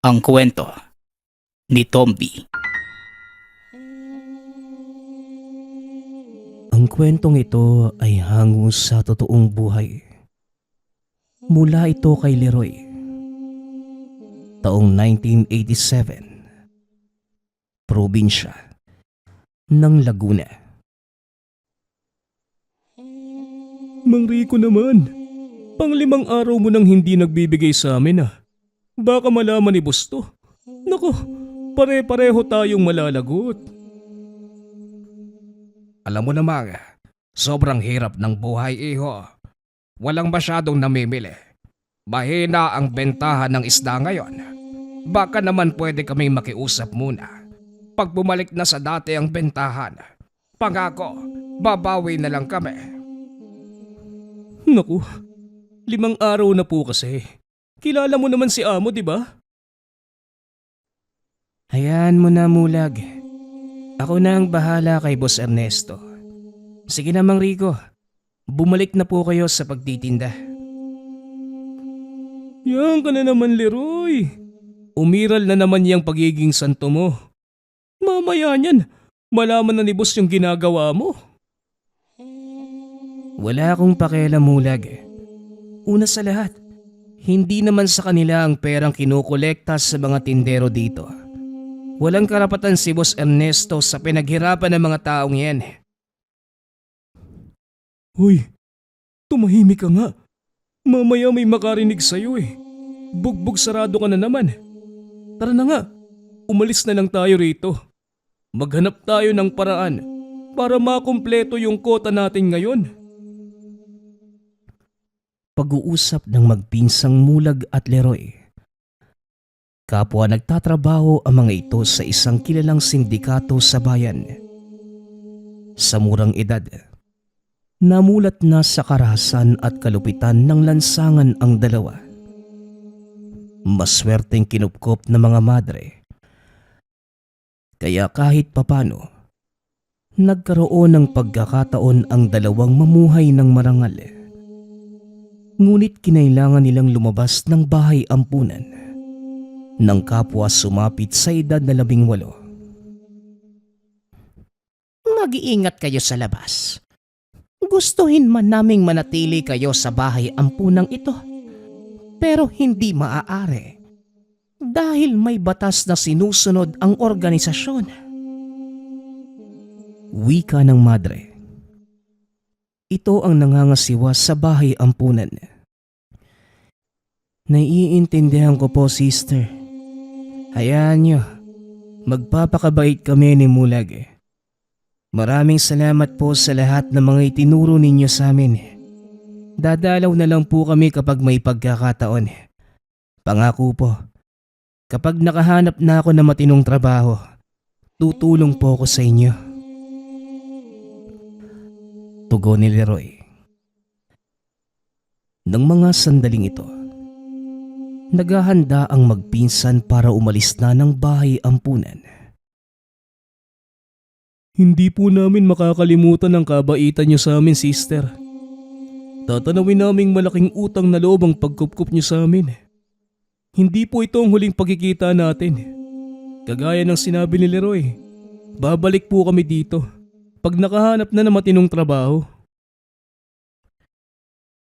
Ang kwento ni Tomby. Ang kwentong ito ay hango sa totoong buhay. Mula ito kay Leroy. Taong 1987. Probinsya ng Laguna. Mang Rico naman, pang-5 araw mo nang hindi nagbibigay sa amin ah. Baka malaman ni Busto. Nako, pare-pareho tayong malalagot. Alam mo naman, sobrang hirap ng buhay, iho. Walang masyadong namimili. Mahina ang bentahan ng isda ngayon. Baka naman pwede kaming makiusap muna. Pag bumalik na sa dati ang bentahan, pangako, babawi na lang kami. Naku, 5 araw na po kasi. Kilala mo naman si Amo, di ba? Hayaan mo na, Mulag. Ako na ang bahala kay Boss Ernesto. Sige na, Mang Rico. Bumalik na po kayo sa pagtitinda. Yan ka na naman, Leroy. Umiral na naman yung pagiging santo mo. Mamaya niyan, malaman na ni Boss yung ginagawa mo. Wala akong pakialam, Mulag. Una sa lahat, hindi naman sa kanila ang perang kinukolekta sa mga tindero dito. Walang karapatan si Boss Ernesto sa pinaghirapan ng mga taong yan. Hoy, tumahimik ka nga. Mamaya may makarinig sa'yo eh. Bugbog sarado ka na naman. Tara na nga, umalis na lang tayo rito. Maghanap tayo ng paraan para makumpleto yung kota natin ngayon. Pag-uusap ng magpinsang Mulag at Leroy. Kapwa nagtatrabaho ang mga ito sa isang kilalang sindikato sa bayan. Sa murang edad, namulat na sa karahasan at kalupitan ng lansangan ang dalawa. Maswerteng kinupkop ng mga madre. Kaya kahit papano, nagkaroon ng pagkakataon ang dalawang mamuhay ng marangal. Ngunit kinailangan nilang lumabas ng bahay ampunan ng kapwa sumapit sa edad na 18. Mag-iingat kayo sa labas. Gustuhin man naming manatili kayo sa bahay ampunang ito, pero hindi maaari dahil may batas na sinusunod ang organisasyon. Wika ng madre. Ito ang nangangasiwa sa bahay ampunan. Naiintindihan ko po, sister. Hayaan nyo, magpapakabait kami ni Mulag. Maraming salamat po sa lahat ng mga itinuro ninyo sa amin. Dadalaw na lang po kami kapag may pagkakataon. Pangako po, kapag nakahanap na ako ng matinong trabaho, tutulong po ako sa inyo. Tugon ni Leroy. Nang mga sandaling ito, naghahanda ang magpinsan para umalis na ng bahay ampunan. Hindi po namin makakalimutan ang kabaitan niyo sa amin, sister. Tatanawin naming malaking utang na loob ang pagkupkup niyo sa amin. Hindi po ito ang huling pagkikita natin. Kagaya ng sinabi ni Leroy, babalik po kami dito pag nakahanap na ng matinong trabaho.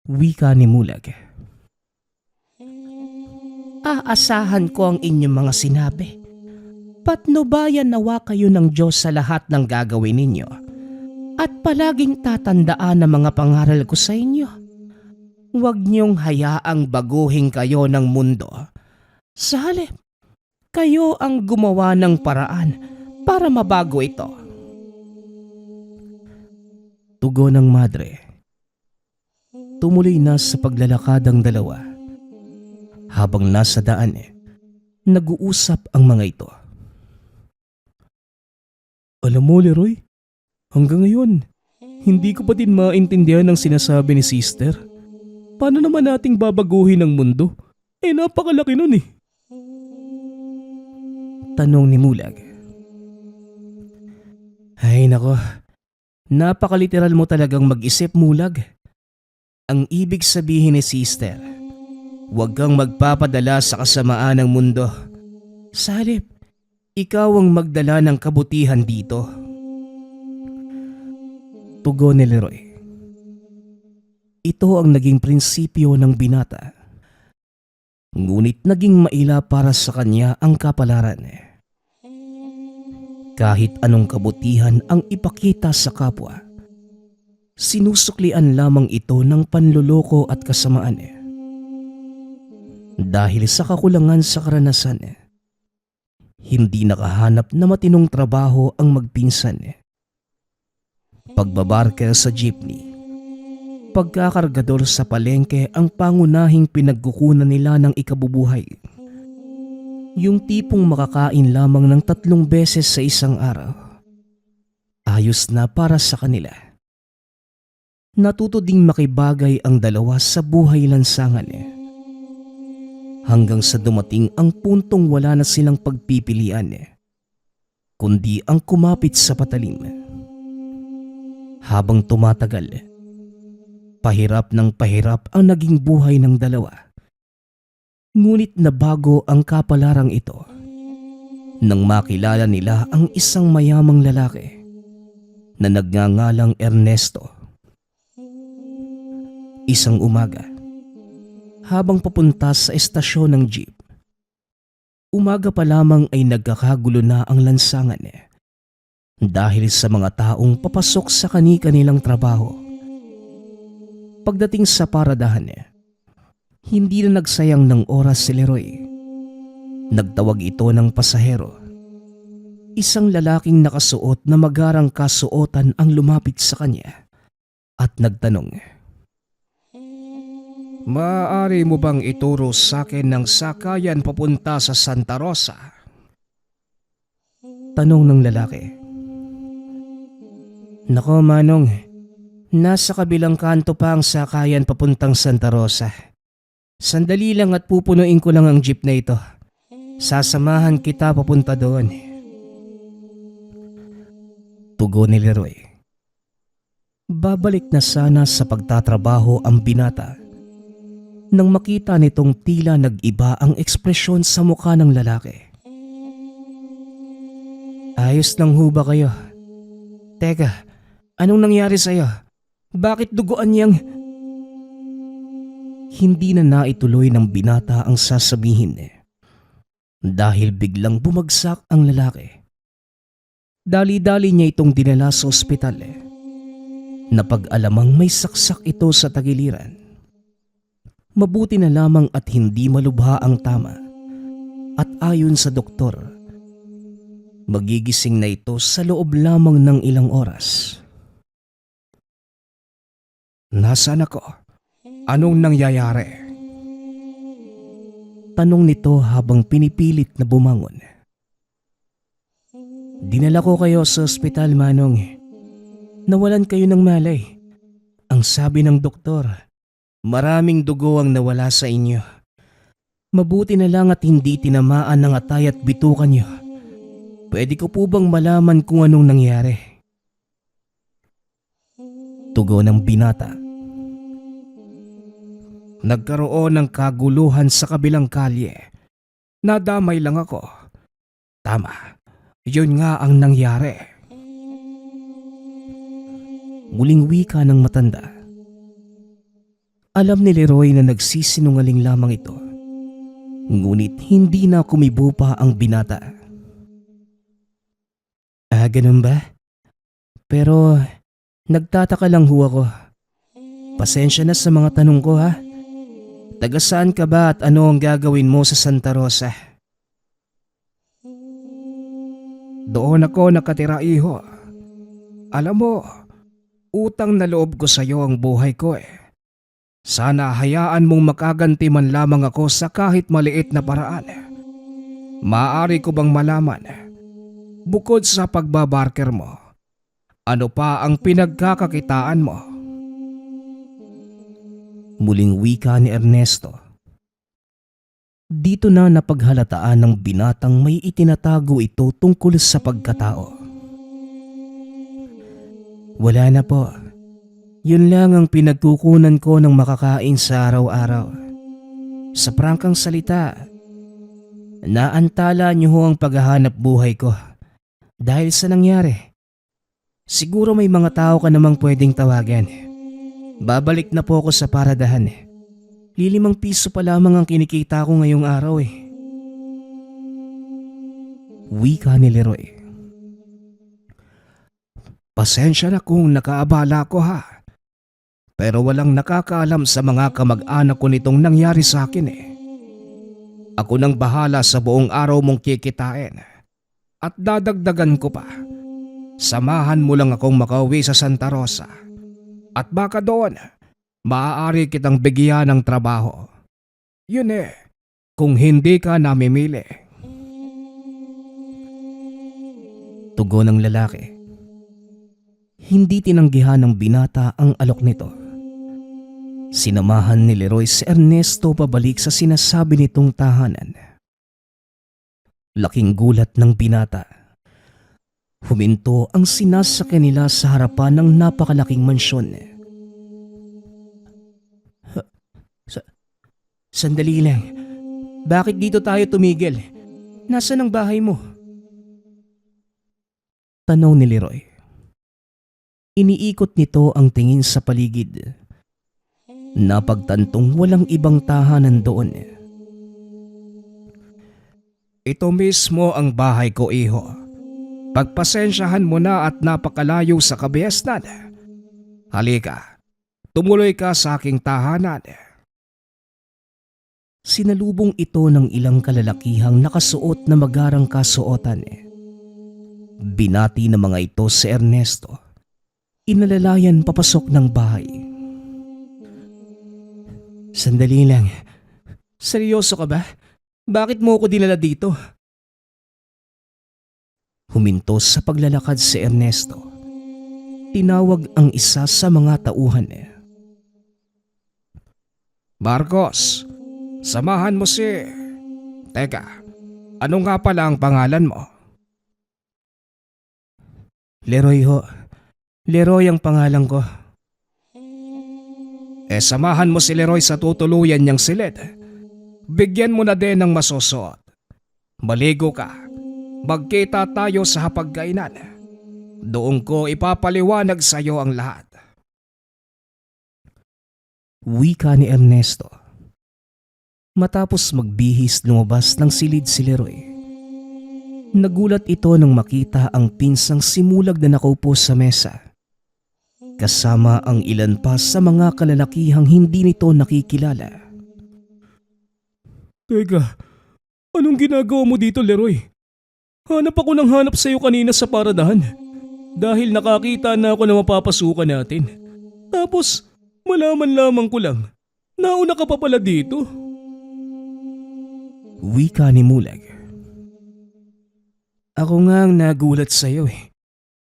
Wika ni Mulag. Aasahan ko ang inyong mga sinabi. Patnubayan nawa kayo ng Diyos sa lahat ng gagawin ninyo at palaging tatandaan ang mga pangaral ko sa inyo. Huwag niyong hayaang baguhin kayo ng mundo. Sa halip, kayo ang gumawa ng paraan para mabago ito. Tugon ng madre. Tumuloy na sa paglalakad ang dalawa. Habang nasa daan, nag-uusap ang mga ito. Alam mo, Leroy, hanggang ngayon, hindi ko pa din maintindihan ang sinasabi ni sister. Paano naman nating babaguhin ang mundo? Napakalaki nun eh. Tanong ni Mulag. Ay nako, napakaliteral mo talagang mag-isip, Mulag. Ang ibig sabihin ni sister, huwag kang magpapadala sa kasamaan ng mundo Sa halip, ikaw ang magdala ng kabutihan dito. Tugon ni Leroy. Ito ang naging prinsipyo ng binata. Ngunit naging maila para sa kanya ang kapalaran. Kahit anong kabutihan ang ipakita sa kapwa, sinusuklian lamang ito ng panluloko at kasamaan. Dahil sa kakulangan sa karanasan, hindi nakahanap na matinong trabaho ang magpinsan. Pagbabarker sa jeepney, pagkakargador sa palengke ang pangunahing pinagkukunan nila ng ikabubuhay. Yung tipong makakain lamang ng 3 beses sa isang araw. Ayos na para sa kanila. Natuto ding makibagay ang dalawa sa buhay lansangan. Hanggang sa dumating ang puntong wala na silang pagpipilian, kundi ang kumapit sa patalim. Habang tumatagal, pahirap ng pahirap ang naging buhay ng dalawa. Ngunit nabago ang kapalarang ito nang makilala nila ang isang mayamang lalaki na nagngangalang Ernesto. Isang umaga, habang papunta sa estasyon ng jeep, umaga pa lamang ay nagkakagulo na ang lansangan dahil sa mga taong papasok sa kani-kanilang trabaho. Pagdating sa paradahan, hindi na nagsayang ng oras si Leroy. Nagtawag ito ng pasahero. Isang lalaking nakasuot na magarang kasuotan ang lumapit sa kanya at nagtanong, Maaari mo bang ituro sa akin ng sakayan papunta sa Santa Rosa? Tanong ng lalaki. Nako Manong, nasa kabilang kanto pa ang sakayan papuntang Santa Rosa. Sandali lang at pupunuin ko lang ang jeep na ito. Sasamahan kita papunta doon. Tugon ni Leroy. Babalik na sana sa pagtatrabaho ang binata nang makita nitong tila nag-iba ang ekspresyon sa mukha ng lalaki. Ayos lang ho ba kayo? Teka, anong nangyari sa'yo? Bakit duguan niyang... Hindi na naituloy ng binata ang sasabihin dahil biglang bumagsak ang lalaki. Dali-dali niya itong dinala sa ospital. Napag-alamang may saksak ito sa tagiliran. Mabuti na lamang at hindi malubha ang tama. At ayon sa doktor, magigising na ito sa loob lamang ng ilang oras. Nasaan ako? Anong nangyayari? Tanong nito habang pinipilit na bumangon. Dinala ko kayo sa ospital, Manong. Nawalan kayo ng malay. Ang sabi ng doktor, maraming dugo ang nawala sa inyo. Mabuti na lang at hindi tinamaan ng atay at bitukan niyo. Pwede ko po bang malaman kung anong nangyari? Tugon ng binata. Nagkaroon ng kaguluhan sa kabilang kalye. Nadamay lang ako. Tama, yun nga ang nangyari. Muling wika ng matanda. Alam ni Leroy na nagsisinungaling lamang ito. Ngunit hindi na kumibo pa ang binata. Ganun ba? Pero nagtataka lang ho ako. Pasensya na sa mga tanong ko ha. Taga saan ka ba at ano ang gagawin mo sa Santa Rosa? Doon ako nakatira, iho. Alam mo, utang na loob ko sa iyo ang buhay ko eh. Sana hayaan mong makaganti man lamang ako sa kahit maliit na paraan. Maaari ko bang malaman, bukod sa pagbabarker mo, ano pa ang pinagkakakitaan mo? Muling wika ni Ernesto. Dito na napaghalataan ng binatang may itinatago ito tungkol sa pagkatao. Wala na po. Yun lang ang pinagkukunan ko ng makakain sa araw-araw. Sa prangkang salita, Naantala niyo ho ang paghahanap buhay ko dahil sa nangyari. Siguro may mga tao ka namang pwedeng tawagan. Babalik na po ako sa paradahan. ₱5 pa lamang ang kinikita ko ngayong araw eh. Wika ni Leroy. Pasensya na kung nakaabala ko ha. Pero walang nakakaalam sa mga kamag-anak ko nitong nangyari sa akin eh. Ako nang bahala sa buong araw mong kikitain. At dadagdagan ko pa. Samahan mo lang akong makauwi sa Santa Rosa. At baka doon, maaari kitang bigyan ng trabaho. Yun eh, kung hindi ka namimili. Tugon ng lalaki. Hindi tinanggihan ng binata ang alok nito. Sinamahan ni Leroy si Ernesto pabalik sa sinasabi nitong tahanan. Laking gulat ng binata. Huminto ang sinasakyan nila sa harapan ng napakalaking mansyon. Sandali lang. Bakit dito tayo tumigil? Nasaan ang bahay mo? Tanong ni Leroy. Iniikot nito ang tingin sa paligid. Napagtantong walang ibang tahanan doon. Ito mismo ang bahay ko, iho. Pagpasensyahan mo na at napakalayo sa kabiasnan. Halika, tumuloy ka sa aking tahanan. Sinalubong ito ng ilang kalalakihang nakasuot na magarang kasuotan. Binati ng mga ito si Ernesto. Inalalayan papasok ng bahay. Sandali lang. Seryoso ka ba? Bakit mo ako dinala dito? Huminto sa paglalakad si Ernesto. Tinawag ang isa sa mga tauhan. Marcos, samahan mo si... Teka, ano nga pala ang pangalan mo? Leroy ho. Leroy ang pangalan ko. Samahan mo si Leroy sa tutuluyan niyang silid. Bigyan mo na din ng masusuot. Maligo ka. Magkita tayo sa hapagkainan. Doon ko ipapaliwanag sa iyo ang lahat. Wika ni Ernesto. Matapos magbihis lumabas ng silid si Leroy. Nagulat ito nang makita ang pinsang simulag na nakaupo sa mesa. Kasama ang ilan pa sa mga kalalakihang hindi nito nakikilala. Teka, anong ginagawa mo dito, Leroy? Hanap ako ng hanap sa iyo kanina sa paradahan. Dahil nakakita na ako na mapapasukan natin. Tapos, malaman lamang ko lang, nauna ka pa pala dito. Wika ni Mulag. Ako nga ang nagulat sa iyo eh.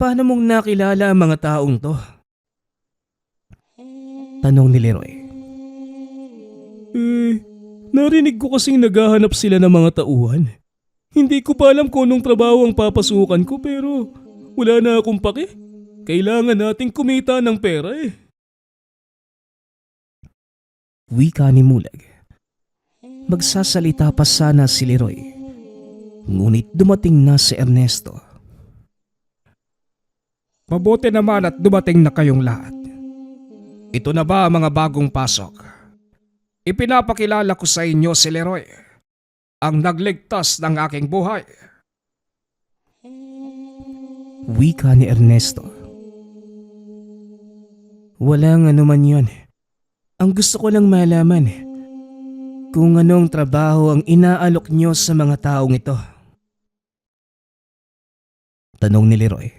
Paano mong nakilala ang mga taong to? Tanong ni Leroy. Narinig ko kasing naghahanap sila ng mga tauhan. Hindi ko pa alam kung anong trabaho ang papasukan ko pero wala na akong pake. Kailangan nating kumita ng pera eh. Wika ni Mulag. Magsasalita pa sana si Leroy. Ngunit dumating na si Ernesto. Mabuti naman at dumating na kayong lahat. Ito na ba ang mga bagong pasok? Ipinapakilala ko sa inyo si Leroy, ang nagligtas ng aking buhay. Wika ni Ernesto. Walang anuman yon. Ang gusto ko lang malaman kung anong trabaho ang inaalok nyo sa mga taong ito. Tanong ni Leroy.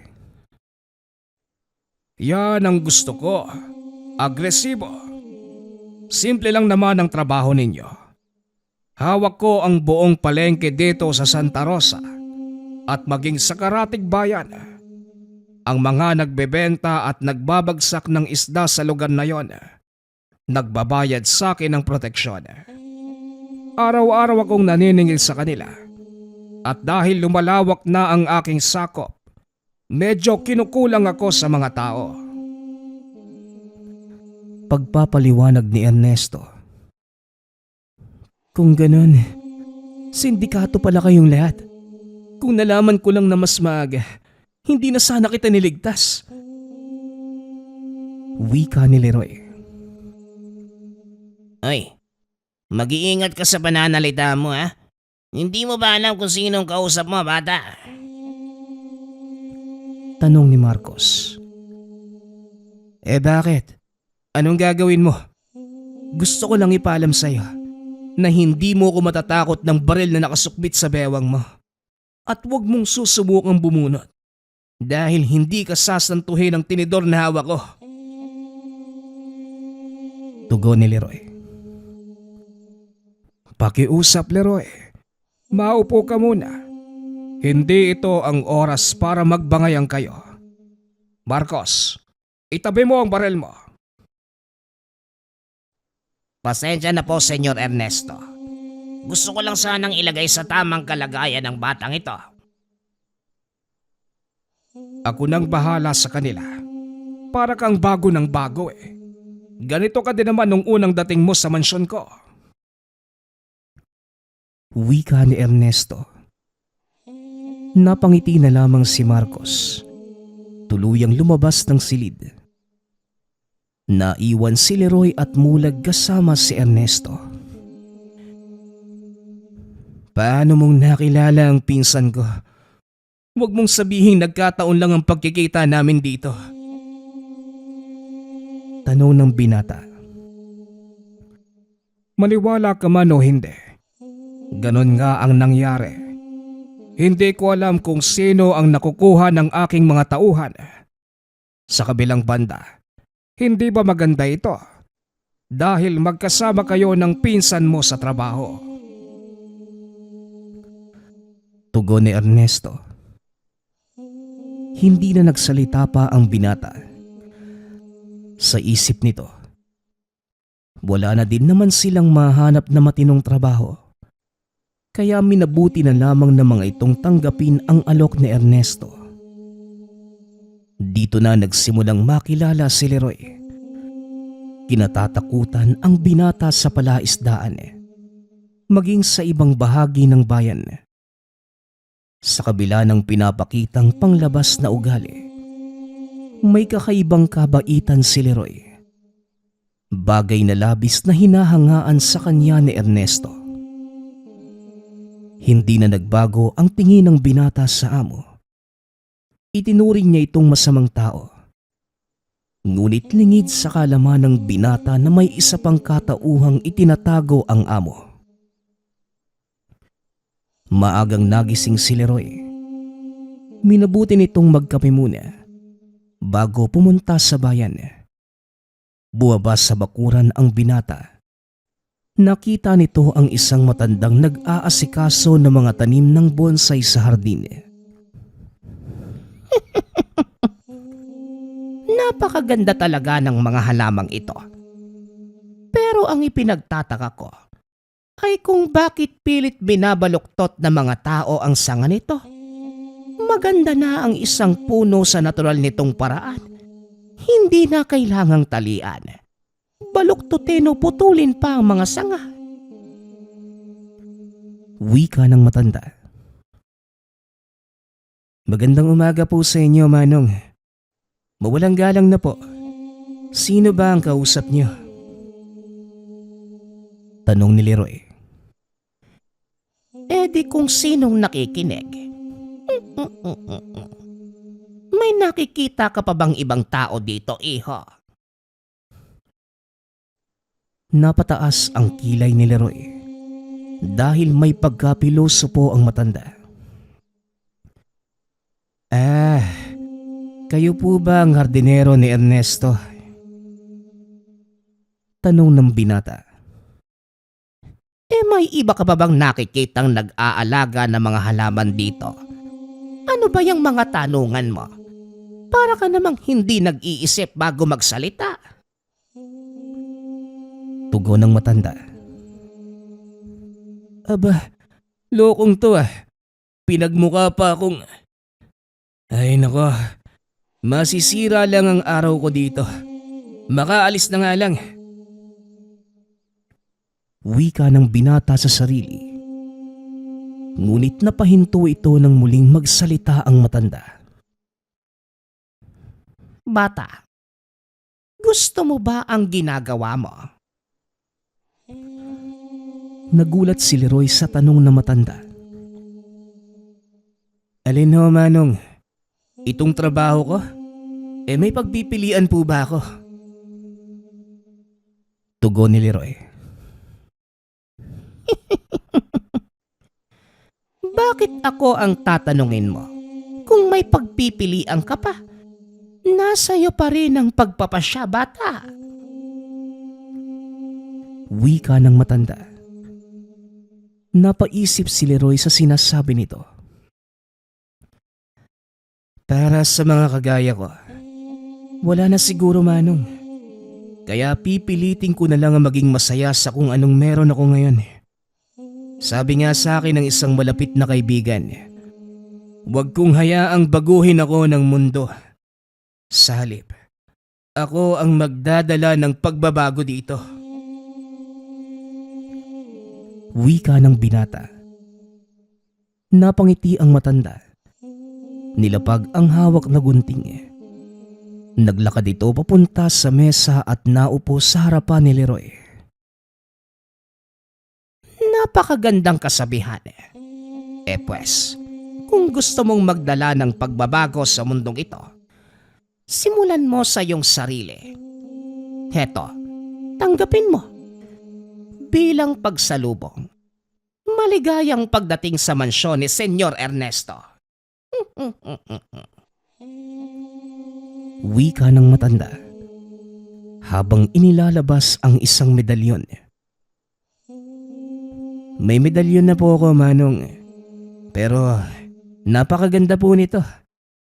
Yan ang gusto ko. Agresibo. Simple lang naman ang trabaho ninyo. Hawak ko ang buong palengke dito sa Santa Rosa at maging sa Karatig Bayan. Ang mga nagbebenta at nagbabagsak ng isda sa lugar na yon, nagbabayad sa akin ng proteksyon. Araw-araw akong naniningil sa kanila. At dahil lumalawak na ang aking sakop, medyo kinukulang ako sa mga tao. Pagpapaliwanag ni Ernesto. Kung ganun, Sindikato pala kayong lahat. Kung nalaman ko lang na mas maaga, hindi na sana kita niligtas. Wika ni Leroy. Oy, mag-iingat ka sa pananalita mo ha. Hindi mo ba alam kung sinong kausap mo, bata? Tanong ni Marcos. Bakit? Anong gagawin mo? Gusto ko lang ipaalam sa'yo na hindi mo ko matatakot ng baril na nakasukbit sa bewang mo. At huwag mong susubukang bumunot dahil hindi ka sasantuhin ng tinidor na hawak ko. Tugon ni Leroy. Pakiusap, Leroy. Maupo ka muna. Hindi ito ang oras para magbangayan kayo. Marcos, itabi mo ang baril mo. Pasensya na po, Senyor Ernesto. Gusto ko lang sanang ilagay sa tamang kalagayan ng batang ito. Ako nang bahala sa kanila. Para kang bago ng bago eh. Ganito ka din naman nung unang dating mo sa mansyon ko. Wika ni Ernesto. Napangiti na lamang si Marcos. Tuluyang lumabas ng silid. Naiwan si Leroy at Mulag kasama si Ernesto. Paano mong nakilala ang pinsan ko? Huwag mong sabihin nagkataon lang ang pagkikita namin dito. Tanong ng binata. Maniwala ka man o hindi. Ganon nga ang nangyari. Hindi ko alam kung sino ang nakukuha ng aking mga tauhan. Sa kabilang banda, hindi ba maganda ito? Dahil magkasama kayo ng pinsan mo sa trabaho. Tugon ni Ernesto. Hindi na nagsalita pa ang binata. Sa isip nito, wala na din naman silang mahanap na matinong trabaho. Kaya minabuti na lamang ng mga itong tanggapin ang alok ni Ernesto. Dito na nagsimulang makilala si Leroy. Kinatatakutan ang binata sa palaisdaan, maging sa ibang bahagi ng bayan. Sa kabila ng pinapakitang panglabas na ugali, may kakaibang kabaitan si Leroy. Bagay na labis na hinahangaan sa kanya ni Ernesto. Hindi na nagbago ang tingin ng binata sa amo. Itinuring niya itong masamang tao. Ngunit lingid sa kalaman ng binata na may isa pang katauhang itinatago ang amo. Maagang nagising si Leroy. Minabuti nitong magkape muna bago pumunta sa bayan. Buwabas sa bakuran ang binata. Nakita nito ang isang matandang nag-aasikaso ng mga tanim ng bonsai sa hardin. Napakaganda talaga ng mga halamang ito. Pero ang ipinagtataka ko ay kung bakit pilit binabaluktot ng mga tao ang sanga nito. Maganda na ang isang puno sa natural nitong paraan. Hindi na kailangang talian. Baluktutin o putulin pa ang mga sanga. Wika ng matanda. Magandang umaga po sa inyo, Manong. Mawalang galang na po. Sino ba ang kausap niyo? Tanong ni Leroy. Di kung sinong nakikinig. May nakikita ka pa bang ibang tao dito, iho? Napataas ang kilay ni Leroy dahil may pagkapiloso po ang matanda. Kayo po ba ang hardinero ni Ernesto? Tanong ng binata. May iba ka pa bang nakikitang nag-aalaga ng mga halaman dito? Ano ba yung mga tanungan mo? Para ka namang hindi nag-iisip bago magsalita. Tugon ng matanda. Aba, lokong to Pinagmukha pa akong... Ay nako, masisira lang ang araw ko dito. Makaalis na nga lang. Wika ng binata sa sarili. Ngunit napahinto ito nang muling magsalita ang matanda. Bata, gusto mo ba ang ginagawa mo? Nagulat si Leroy sa tanong na matanda. Alin ho, Manong? Itong trabaho ko? May pagpipilian po ba ako? Tugon ni Leroy. Bakit ako ang tatanungin mo? Kung may pagpipilian ka pa, nasa iyo pa rin ang pagpapasya, bata. Wika ng matanda. Napaisip si Leroy sa sinasabi nito. Para sa mga kagaya ko, wala na siguro, Manong. Kaya pipilitin ko na lang ang maging masaya sa kung anong meron ako ngayon. Sabi nga sa akin ng isang malapit na kaibigan, huwag kong hayaang baguhin ako ng mundo. Sa halip, ako ang magdadala ng pagbabago dito. Wika ng binata. Napangiti ang matanda. Nilapag ang hawak na gunting. Naglakad ito papunta sa mesa at naupo sa harapan ni Leroy. Napakagandang kasabihan. Pues, kung gusto mong magdala ng pagbabago sa mundong ito, simulan mo sa iyong sarili. Heto, tanggapin mo. Bilang pagsalubong, maligayang pagdating sa mansyon ni Senyor Ernesto. Wika ng matanda habang inilalabas ang isang medalyon. May medalyon na po ako, Manong. Pero napakaganda po nito.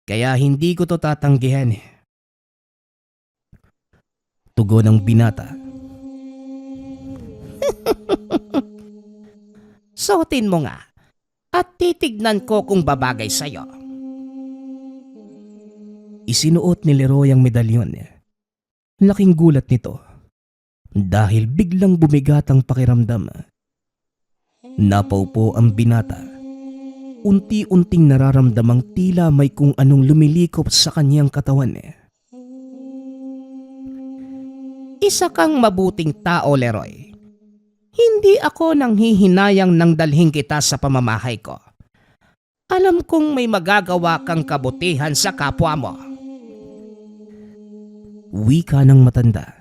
Kaya hindi ko to tatanggihan. Tugon ng binata. Suotin mo nga at titignan ko kung babagay sa'yo. Isinuot ni Leroy ang medalyon. Laking gulat nito dahil biglang bumigat ang pakiramdam. Napaupo ang binata. Unti-unting nararamdamang tila may kung anong lumilikop sa kanyang katawan. Isa kang mabuting tao, Leroy. Hindi ako nanghihinayang nang dalhin kita sa pamamahay ko. Alam kong may magagawa kang kabutihan sa kapwa mo. Wika ng matanda.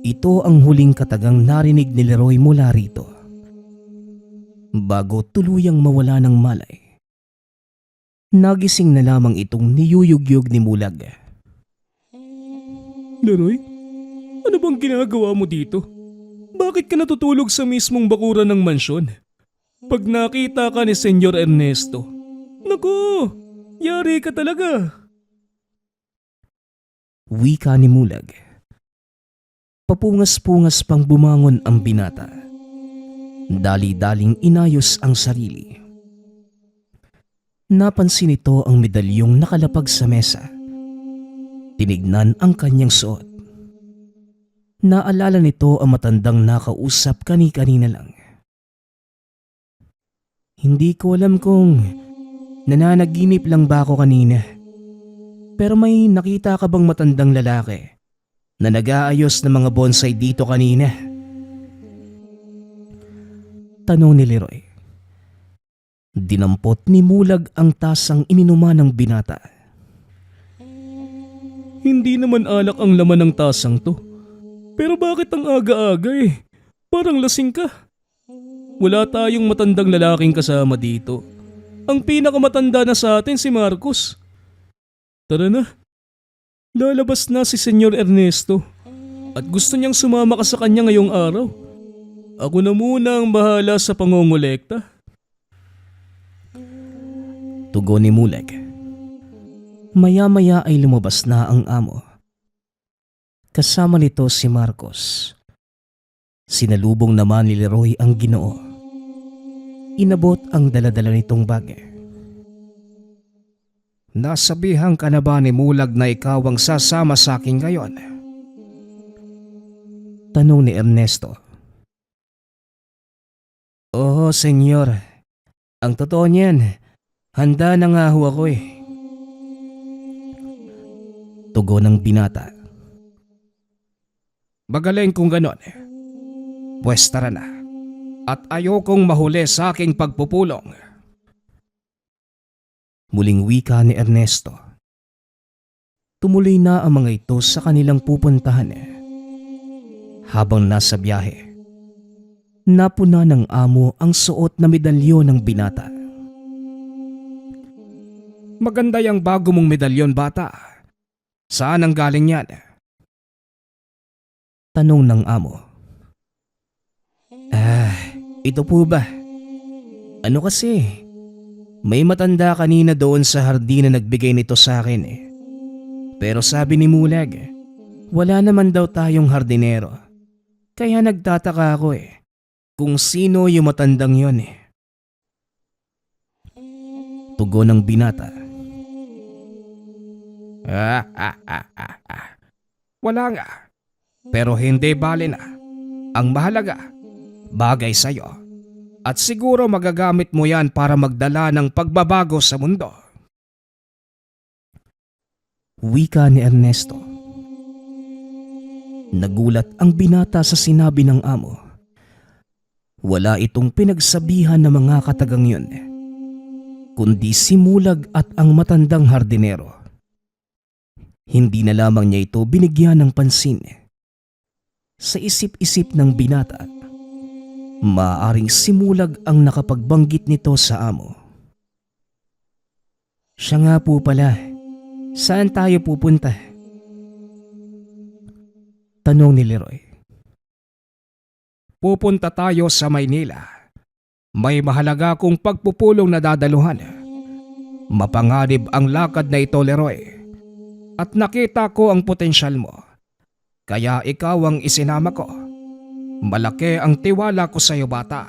Ito ang huling katagang narinig ni Leroy mula rito. Bago tuluyang mawala ng malay, nagising na lamang itong niyuyugyug ni Mulag. Leroy, ano bang ginagawa mo dito? Bakit ka natutulog sa mismong bakuran ng mansyon? Pag nakita ka ni Senyor Ernesto, naku, yari ka talaga. Wika ni Mulag. Papungas-pungas pang bumangon ang binata. Dali-daling inayos ang sarili. Napansin nito ang medalyong nakalapag sa mesa. Tinignan ang kanyang suot. Naalala nito ang matandang nakausap kani-kanina lang. Hindi ko alam kung nananaginip lang ba ako kanina. Pero may nakita ka bang matandang lalaki na nag-aayos ng mga bonsai dito kanina? Tanong ni Leroy. Dinampot ni Mulag ang tasang ininuman ng binata. Hindi naman alak ang laman ng tasang to. Pero bakit ang aga-aga eh? Parang lasing ka. Wala tayong matandang lalaking kasama dito. Ang pinakamatanda na sa atin si Marcos. Tara na. Lalabas na si Senyor Ernesto. At gusto niyang sumama ka sa kanya ngayong araw. Ako na muna ang bahala sa pangongolekta. Tugon ni Mulag. Maya-maya ay lumabas na ang amo. Kasama nito si Marcos. Sinalubong naman ni Leroy ang Ginoo. Inabot ang daladala nitong bagay. Nasabihan ka na ba ni Mulag na ikaw ang sasama sa akin ngayon? Tanong ni Ernesto. Oo, Oo, senyor. Ang totoo niyan, handa na nga ho ako eh. Tugon ng binata. Magaling kung ganon. Pwes tara na. At ayokong mahuli sa aking pagpupulong. Muling wika ni Ernesto. Tumuloy na ang mga ito sa kanilang pupuntahan. Habang nasa biyahe, napuna ng amo ang suot na medalyon ng binata. Maganda yung bago mong medalyon, bata. Saan ang galing yan? Tanong ng amo. Ito po ba? Ano kasi? May matanda kanina doon sa hardin na nagbigay nito sa akin eh. Pero sabi ni Mulag, wala naman daw tayong hardinero. Kaya nagtataka ako eh, kung sino yung matandang yon eh. Tugon ng binata. Wala nga. Pero hindi bali na. Ang mahalaga, bagay sa'yo. At siguro magagamit mo yan para magdala ng pagbabago sa mundo. Wika ni Ernesto. Nagulat ang binata sa sinabi ng amo. Wala itong pinagsabihan ng mga katagang yun, kundi si Mulag at ang matandang hardinero. Hindi na lamang niya ito binigyan ng pansin. Sa isip-isip ng binata, maaaring si Mulag ang nakapagbanggit nito sa amo. Siya nga po pala, saan tayo pupunta? Tanong ni Leroy. Pupunta tayo sa Maynila. May mahalaga kong pagpupulong na dadaluhan. Mapanganib ang lakad na ito, Leroy. At nakita ko ang potensyal mo. Kaya ikaw ang isinama ko. Malaki ang tiwala ko sa iyo, bata.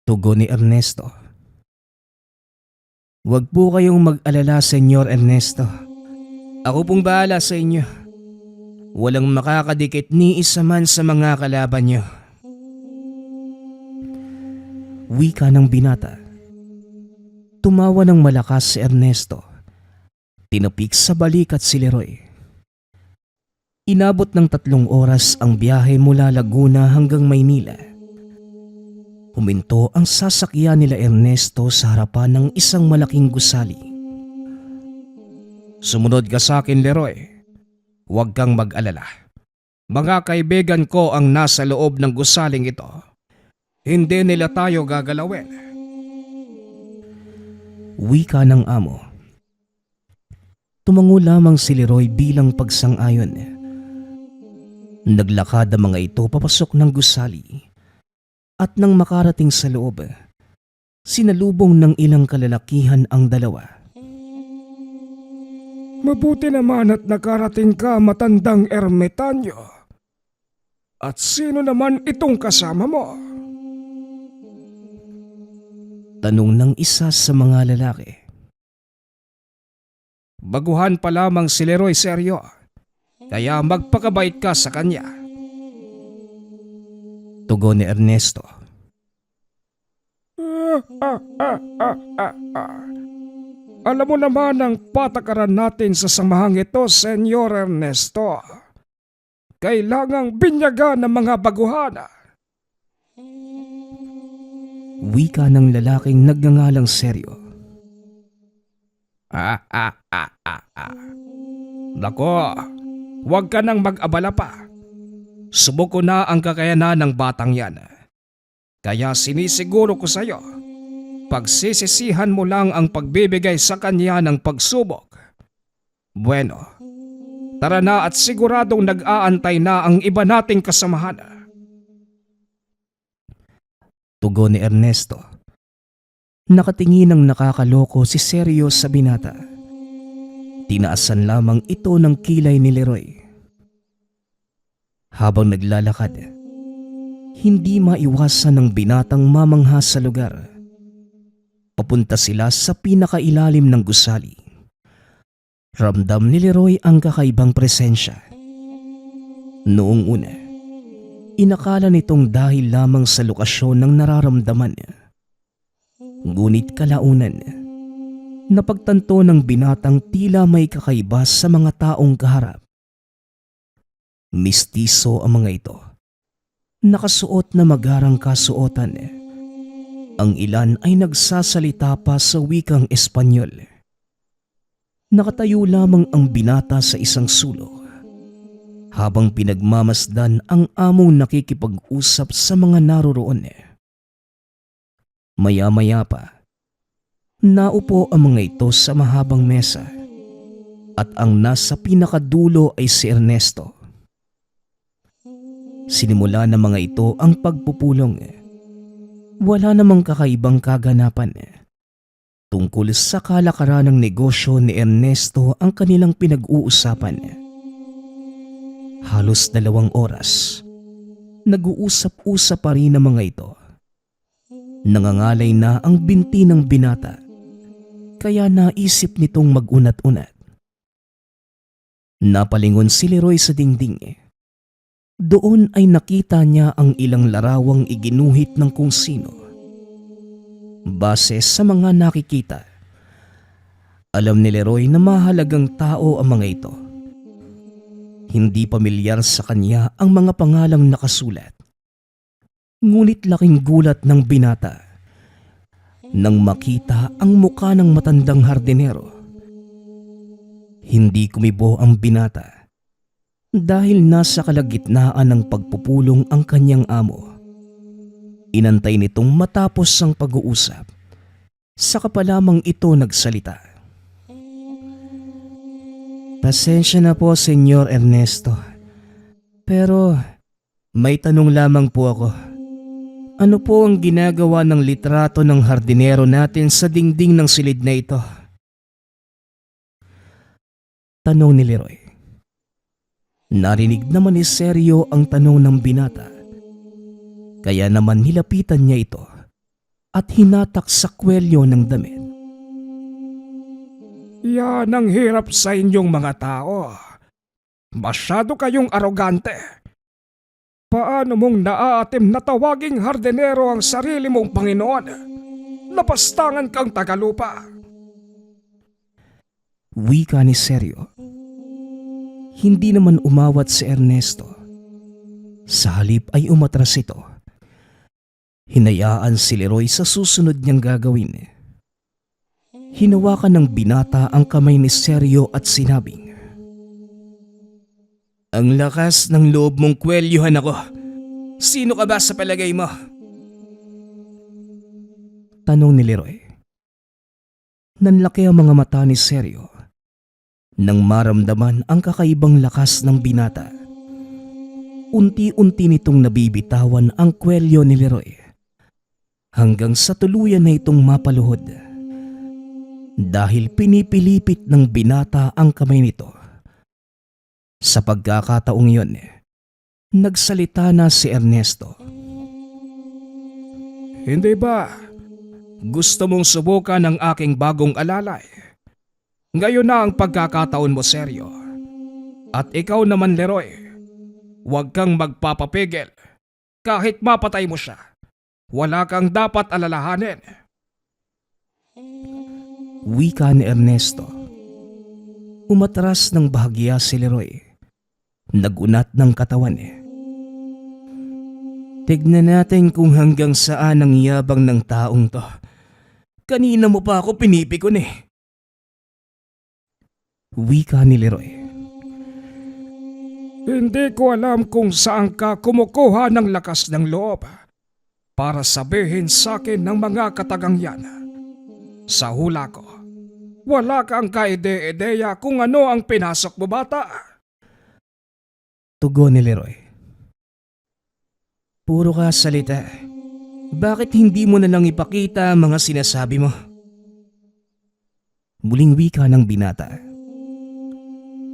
Tugon ni Ernesto. Huwag po kayong mag-alala, Senyor Ernesto. Ako pong bahala sa inyo. Walang makakadikit ni isa man sa mga kalaban niyo. Wika ng binata. Tumawa ng malakas si Ernesto. Tinapik sa balikat si Leroy. Inabot ng 3 oras ang biyahe mula Laguna hanggang Maynila. Huminto ang sasakyan nila Ernesto sa harapan ng isang malaking gusali. Sumunod ka sa akin, Leroy. Huwag kang mag-alala. Mga kaibigan ko ang nasa loob ng gusaling ito. Hindi nila tayo gagalawin. Wika ng amo. Tumango lamang si Leroy bilang pagsang-ayon. Naglakad ang mga ito papasok ng gusali. At nang makarating sa loob, sinalubong ng ilang kalalakihan ang dalawa. Mabuti naman at nakarating ka, matandang ermitanyo. At sino naman itong kasama mo? Tanong ng isa sa mga lalaki. Baguhan pa lamang si Leroy, seryo. Kaya magpakabait ka sa kanya. Tugon ni Ernesto. Alam mo naman ang patakaran natin sa samahang ito, Senyor Ernesto. Kailangang binyagan ng mga baguhan. Wika ng lalaking nagngangalang seryo. Nako, huwag ka nang mag-abala pa. Subok ko na ang kakayanan ng batang yan. Kaya sinisiguro ko sa iyo, pagsisisihan mo lang ang pagbibigay sa kanya ng pagsubok. Bueno, tara na at siguradong nag-aantay na ang iba nating kasamahan. Tugon ni Ernesto. Nakatingin ng nakakaloko si Seryo sa binata. Tinaasan lamang ito ng kilay ni Leroy. Habang naglalakad, hindi maiwasan ng binatang mamangha sa lugar. Papunta sila sa pinakailalim ng gusali. Ramdam ni Leroy ang kakaibang presensya. Noong una, Inakala nitong dahil lamang sa lokasyon ng nararamdaman niya. Ngunit kalaunan, napagtanto ng binatang tila may kakaiba sa mga taong kaharap. Mistiso ang mga ito. Nakasuot na magarang kasuotan. Ang ilan ay nagsasalita pa sa wikang Espanyol. Nakatayo lamang ang binata sa isang sulok habang pinagmamasdan ang among nakikipag-usap sa mga naroroon. Maya-maya pa, naupo ang mga ito sa mahabang mesa at ang nasa pinakadulo ay si Ernesto. Sinimula ng mga ito ang pagpupulong. Wala namang kakaibang kaganapan. Tungkol sa kalakaran ng negosyo ni Ernesto ang kanilang pinag-uusapan. Halos 2 oras, nag-uusap-usap pa rin ang mga ito. Nangangalay na ang binti ng binata, kaya naisip nitong mag-unat-unat. Napalingon si Leroy sa dingding. Doon ay nakita niya ang ilang larawang iginuhit ng kung sino. Base sa mga nakikita, alam ni Leroy na mahalagang tao ang mga ito. Hindi pamilyar sa kanya ang mga pangalang nakasulat. Ngunit laking gulat ng binata nang makita ang muka ng matandang hardinero. Hindi kumibo ang binata dahil nasa kalagitnaan ng pagpupulong ang kanyang amo. Inantay nitong matapos ang pag-uusap. Saka pa lamang ito nagsalita. Pasensya na po, Senyor Ernesto. Pero may tanong lamang po ako. Ano po ang ginagawa ng litrato ng hardinero natin sa dingding ng silid na ito? Tanong ni Leroy. Narinig naman ni Sergio ang tanong ng binata. Kaya naman nilapitan niya ito at hinatak sa kwelyo ng damit. Yan ang hirap sa inyong mga tao. Masyado kayong arogante. Paano mong naaatim na tawaging hardinero ang sarili mong Panginoon? Lapastangan kang tagalupa. Wika ni Sergio. Hindi naman umawat si Ernesto. Sa halip ay umatras ito. Hinayaan si Leroy sa susunod niyang gagawin. Hinawakan ng binata ang kamay ni Sergio at sinabing, "Ang lakas ng loob mong kwelyuhan ako. Sino ka ba sa palagay mo?" Tanong ni Leroy. Nanlaki ang mga mata ni Sergio nang maramdaman ang kakaibang lakas ng binata. Unti-unti nitong nabibitawan ang kwelyo ni Leroy hanggang sa tuluyan na itong mapaluhod. Dahil pinipilipit ng binata ang kamay nito. Sa pagkakataong yun, nagsalita na si Ernesto. Hindi ba gusto mong subukan ang aking bagong alalay? Ngayon na ang pagkakataon mo, Sergio. At ikaw naman, Leroy, huwag kang magpapapigil. Kahit mapatay mo siya, wala kang dapat alalahanin. Wika ni Ernesto. Umatras ng bahagya si Leroy. Nagunat ng katawan. Tignan natin kung hanggang saan ang yabang ng taong to. Kanina mo pa ako pinipikon eh. Wika ni Leroy. Hindi ko alam kung saan ka kumukuha ng lakas ng loob para sabihin sa akin ng mga katagang yan. Sa hula ko, wala kang kaide-ideya kung ano ang pinasok mo, bata. Tugon ni Leroy. Puro ka salita. Bakit hindi mo na lang ipakita ang mga sinasabi mo? Muling wika ng binata.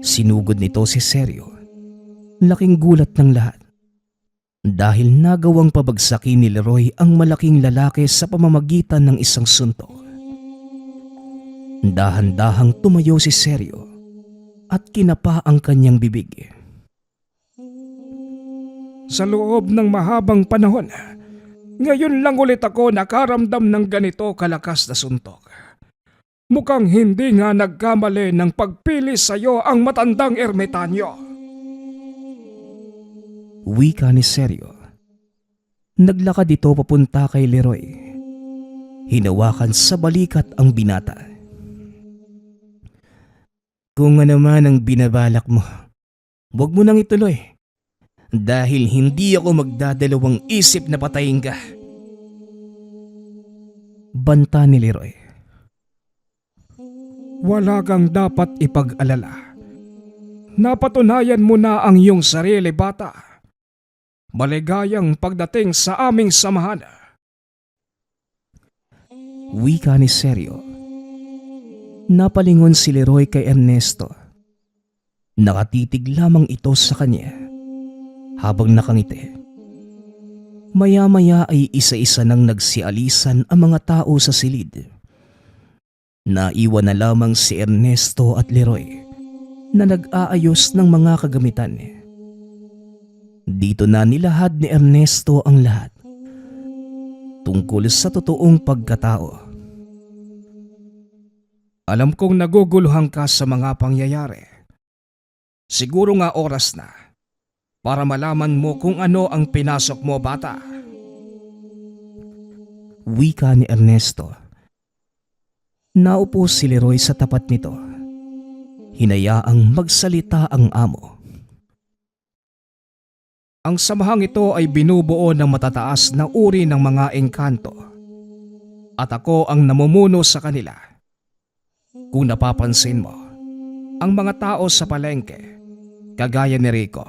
Sinugod nito si Sergio. Laking gulat ng lahat. Dahil nagawang pabagsakin ni Leroy ang malaking lalaki sa pamamagitan ng isang suntok. Dahan-dahang tumayo si Sergio at kinapa ang kanyang bibig. Sa loob ng mahabang panahon, ngayon lang ulit ako nakaramdam ng ganito kalakas na suntok. Mukhang hindi nga nagkamali ng pagpili sa'yo ang matandang ermitanyo. Wika ni Seryo. Naglakad ito papunta kay Leroy. Hinawakan sa balikat ang binata. Kung ano man ang binabalak mo, huwag mo nang ituloy. Dahil hindi ako magdadalawang isip na patayin ka. Banta ni Leroy. Wala kang dapat ipag-alala. Napatunayan mo na ang iyong sarili, bata. Maligayang pagdating sa aming samahan. Wika ni Seryo. Napalingon si Leroy kay Ernesto. Nakatitig lamang ito sa kanya habang nakangiti. Maya-maya ay isa-isa nang nagsialisan ang mga tao sa silid. Naiwan na lamang si Ernesto at Leroy na nag-aayos ng mga kagamitan. Dito na nilahad ni Ernesto ang lahat tungkol sa totoong pagkatao. Alam kong naguguluhan ka sa mga pangyayari. Siguro nga oras na para malaman mo kung ano ang pinasok mo, bata. Wika ni Ernesto. Naupo si Leroy sa tapat nito. Hinayaang magsalita ang amo. Ang samahang ito ay binubuo ng matataas na uri ng mga engkanto. At ako ang namumuno sa kanila. Kung napapansin mo, ang mga tao sa palengke, kagaya ni Rico,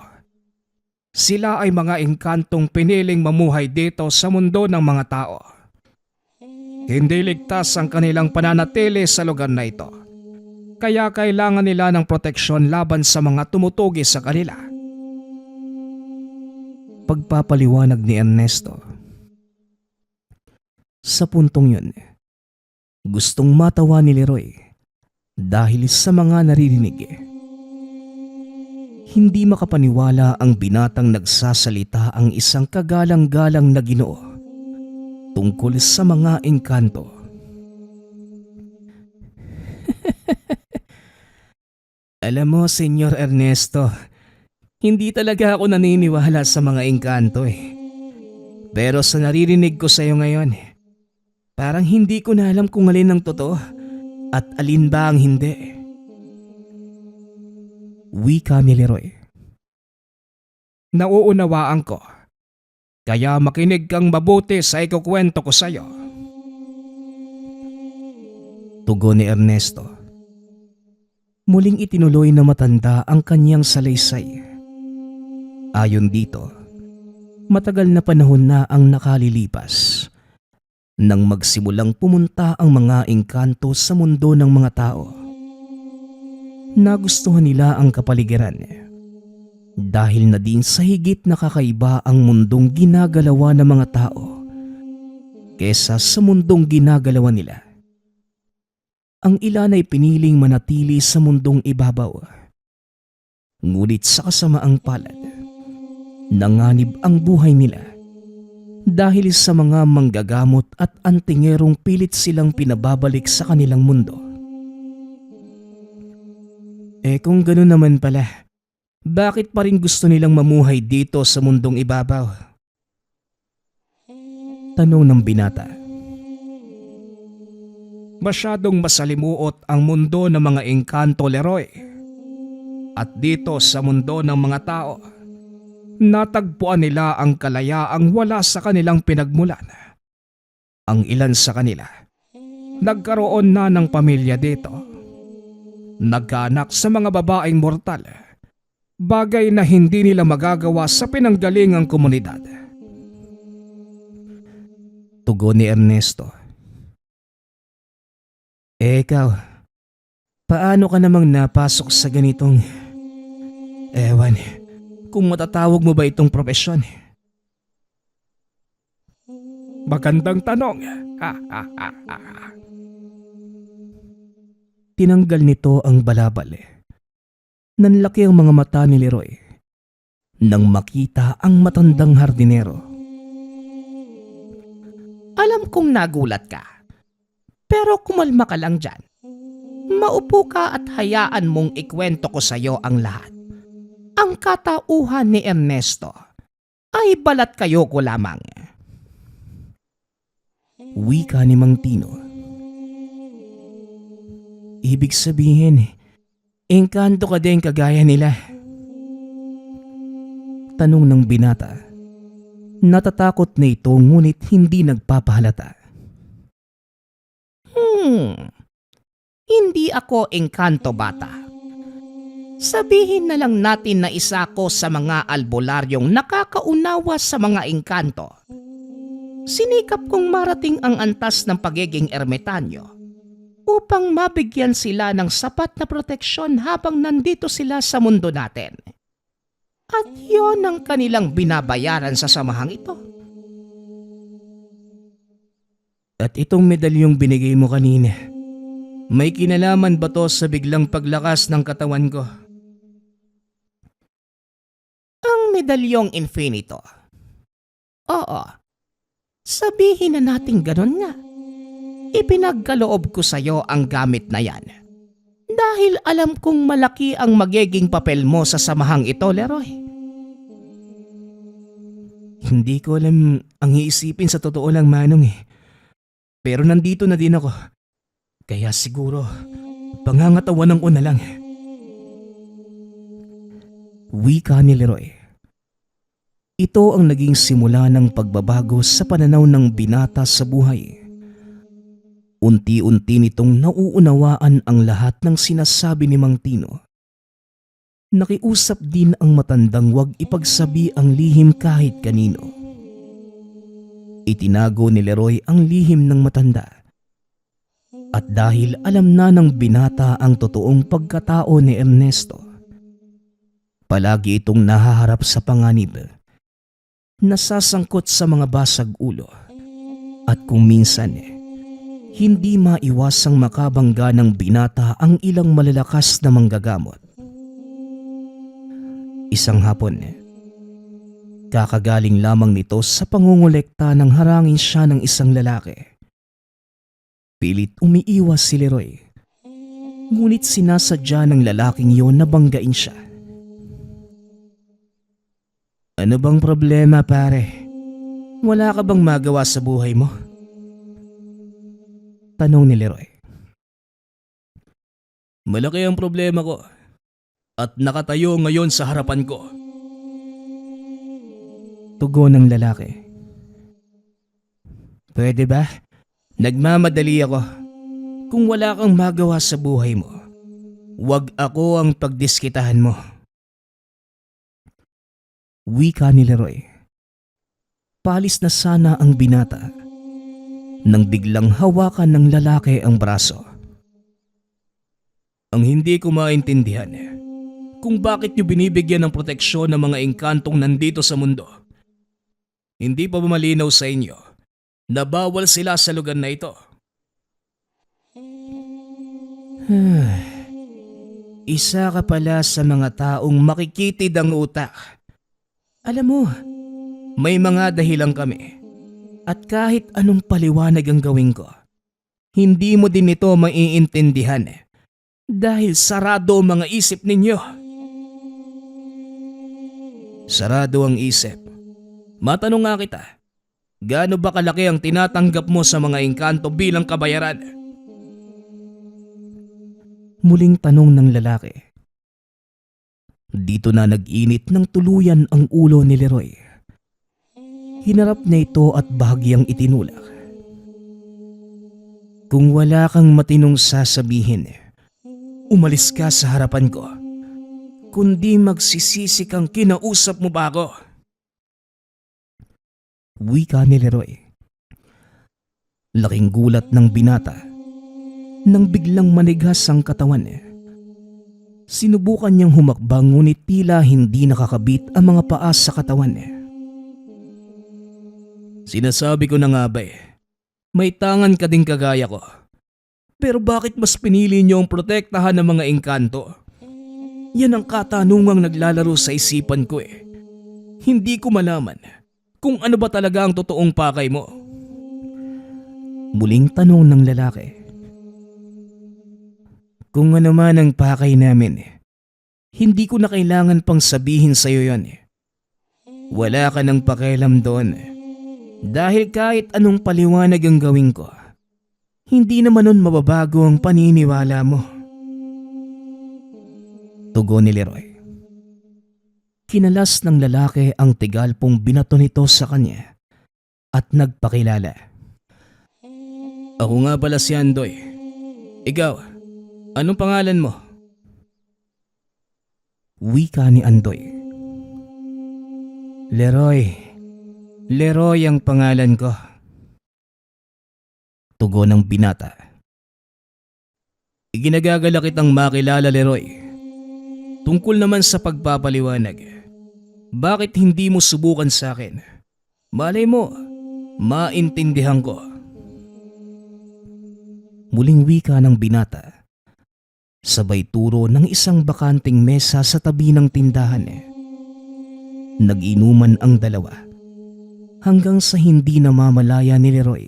sila ay mga engkantong piniling mamuhay dito sa mundo ng mga tao. Hindi ligtas ang kanilang pananatili sa lugar na ito. Kaya kailangan nila ng proteksyon laban sa mga tumutugi sa kanila. Pagpapaliwanag ni Ernesto. Sa puntong yun, gustong matawa ni Leroy dahil sa mga naririnig. Hindi makapaniwala ang binatang nagsasalita ang isang kagalang-galang na Ginoo tungkol sa mga engkanto. Alam mo, Senyor Ernesto, hindi talaga ako naniniwala sa mga engkanto eh. Pero sa naririnig ko sa iyo ngayon, parang hindi ko na alam kung alin ang totoo at alin ba ang hindi. Wika ni Leroy. Nauunawaan ko. Kaya makinig kang mabuti sa ikukwento ko sa iyo. Tugon ni Ernesto. Muling itinuloy na matanda ang kanyang salaysay. Ayon dito, matagal na panahon na ang nakalilipas nang magsimulang pumunta ang mga engkanto sa mundo ng mga tao. Nagustuhan nila ang kapaligiran dahil na din sa higit na kakaiba ang mundong ginagalawa ng mga tao kesa sa mundong ginagalawa nila. Ang ilan ay piniling manatili sa mundong ibabaw. Ngunit sa kasamaang palad, nanganib ang buhay nila dahil sa mga manggagamot at antingerong pilit silang pinababalik sa kanilang mundo. Kung gano'n naman pala, bakit pa rin gusto nilang mamuhay dito sa mundong ibabaw? Tanong ng binata. Masyadong masalimuot ang mundo ng mga engkanto, Leroy. At dito sa mundo ng mga tao, natagpuan nila ang kalayaang wala sa kanilang pinagmulan. Ang ilan sa kanila, nagkaroon na ng pamilya dito. Nagkaanak sa mga babaeng mortal, bagay na hindi nila magagawa sa pinanggalingang komunidad. Tugon ni Ernesto. Ikaw, paano ka namang napasok sa ganitong... Ewan, kung matatawag mo ba itong propesyon? Magandang tanong. Tinanggal nito ang balabal. Nanlaki ang mga mata ni Leroy. nang makita ang matandang hardinero. Alam kong nagulat ka. Pero kumalma ka lang dyan. Maupo ka at hayaan mong ikwento ko sa'yo ang lahat. Ang katauhan ni Ernesto ay balat kayo ko lamang. Wika ni Mang Tino. Ibig sabihin, engkanto ka din kagaya nila. Tanong ng binata. Natatakot na ito ngunit hindi nagpapahalata. Hindi ako engkanto bata. Sabihin na lang natin na isa ko sa mga albularyong nakakaunawa sa mga engkanto. Sinikap kong marating ang antas ng pagiging ermitanyo upang mabigyan sila ng sapat na proteksyon habang nandito sila sa mundo natin. At yon ang kanilang binabayaran sa samahang ito. At itong medalyong binigay mo kanina, may kinalaman ba to sa biglang paglakas ng katawan ko? Ang medalyong infinito. Oo. Sabihin na natin ganun nga. Ipinagkaloob ko sa'yo ang gamit na yan. Dahil alam kong malaki ang magiging papel mo sa samahang ito, Leroy. Hindi ko alam ang iisipin sa totoo lang, Manong eh. Pero nandito na din ako. Kaya siguro, pangangatawanan ko na lang. Wika ni Leroy. Ito ang naging simula ng pagbabago sa pananaw ng binata sa buhay. Unti-unti nitong nauunawaan ang lahat ng sinasabi ni Mang Tino. Nakiusap din ang matandang wag ipagsabi ang lihim kahit kanino. Itinago ni Leroy ang lihim ng matanda. At dahil alam na ng binata ang totoong pagkatao ni Ernesto, palagi itong nahaharap sa panganib, nasasangkot sa mga basag ulo, at kung minsan, hindi maiwasang makabangga ng binata ang ilang malalakas na manggagamot. Isang hapon, kakagaling lamang nito sa pangungulekta nang harangin siya ng isang lalaki. Pilit umiiwas si Leroy, ngunit sinasadya ng lalaking yon na banggain siya. Ano bang problema, pare? Wala ka bang magawa sa buhay mo? Tanong ni Leroy. Malaki ang problema ko at nakatayo ngayon sa harapan ko. Tugon ng lalaki. Pwede ba? Nagmamadali ako. Kung wala kang magawa sa buhay mo, wag ako ang pagdiskitahan mo. Wika ni Leroy. Palis na sana ang binata nang biglang hawakan ng lalaki ang braso. Ang hindi ko maintindihan kung bakit nyo binibigyan ng proteksyon ng mga engkantong nandito sa mundo. Hindi pa ba malinaw sa inyo na bawal sila sa lugar na ito? Isa ka pala sa mga taong makikitid ang utak. Alam mo, may mga dahilan kami. At kahit anong paliwanag ang gawin ko, hindi mo din ito maiintindihan dahil sarado ang mga isip ninyo. Sarado ang isip. Matanong nga kita, gaano ba kalaki ang tinatanggap mo sa mga engkanto bilang kabayaran? Muling tanong ng lalaki. Dito na nag-init ng tuluyan ang ulo ni Leroy. Hinarap na ito at bahagyang itinulak. Kung wala kang matinong sasabihin, umalis ka sa harapan ko. Kundi magsisisi kang kinausap mo ba ako? Wika ni Leroy. Laking gulat ng binata nang biglang manigas ang katawan. Sinubukan niyang humakbang ngunit tila hindi nakakabit ang mga paa sa katawan. Sinasabi ko na nga ba may tangan ka din kagaya ko. Pero bakit mas pinili niyo ang protektahan ng mga engkanto? Yan ang katanungang naglalaro sa isipan ko Hindi ko malaman kung ano ba talaga ang totoong pakay mo. Muling tanong ng lalaki. Kung ano man ang pakay namin, hindi ko na kailangan pang sabihin sa'yo yon. Wala ka ng pakialam doon. Dahil kahit anong paliwanag ang gawin ko, hindi naman nun mababago ang paniniwala mo. Tugon ni Leroy. Kinalas ng lalaki ang tigalpong binato nito sa kanya at nagpakilala. Ako nga pala si Andoy. Ikaw, anong pangalan mo? Wika ni Andoy. Leroy ang pangalan ko. Tugon ng binata. Iginagagala kitang makilala, Leroy. Tungkol naman sa pagpapaliwanag, bakit hindi mo subukan sa akin? Malay mo, maintindihan ko. Muling wika ng binata. Sabay turo ng isang bakanting mesa sa tabi ng tindahan. Nag-inuman ang dalawa hanggang sa hindi namamalaya ni Leroy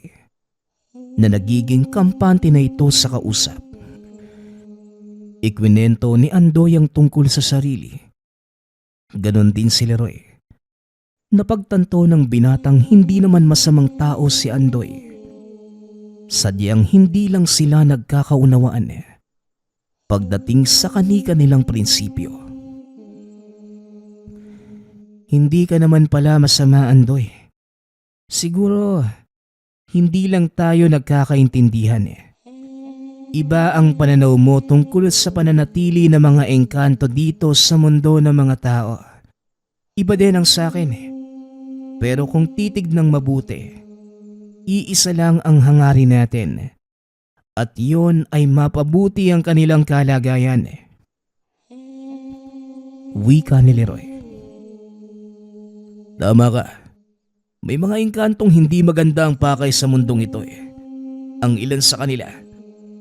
na nagiging kampante na ito sa kausap. Ikwinento ni Andoy ang tungkol sa sarili. Ganon din si Leroy. Napagtanto ng binatang hindi naman masamang tao si Andoy. Sadyang hindi lang sila nagkakaunawaan pagdating sa kani-kanilang prinsipyo. Hindi ka naman pala masama, Andoy. Siguro, hindi lang tayo nagkakaintindihan. Iba ang pananaw mo tungkol sa pananatili ng mga engkanto dito sa mundo ng mga tao. Iba din ang sa akin. Pero kung titignan mabuti, iisa lang ang hangarin natin. At yun ay mapabuti ang kanilang kalagayan. Wika ni Leroy. Tama ka. May mga engkantong hindi maganda ang pakay sa mundong ito. Ang ilan sa kanila,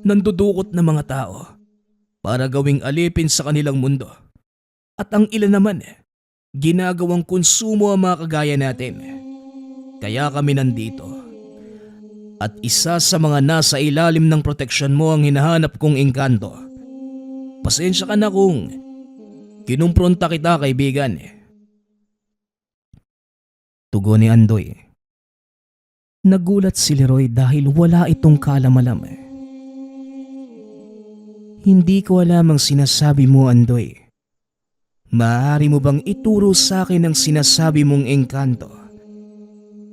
nandudukot na mga tao para gawing alipin sa kanilang mundo. At ang ilan naman, ginagawang konsumo ang mga kagaya natin. Kaya kami nandito. At isa sa mga nasa ilalim ng proteksyon mo ang hinahanap kong engkanto. Pasensya ka na kung kinumpronta kita, kaibigan. Tugon ni Andoy. Nagulat si Leroy dahil wala itong kaalam-alam. Hindi ko alam ang sinasabi mo, Andoy. Maaari mo bang ituro sa akin ang sinasabi mong engkanto?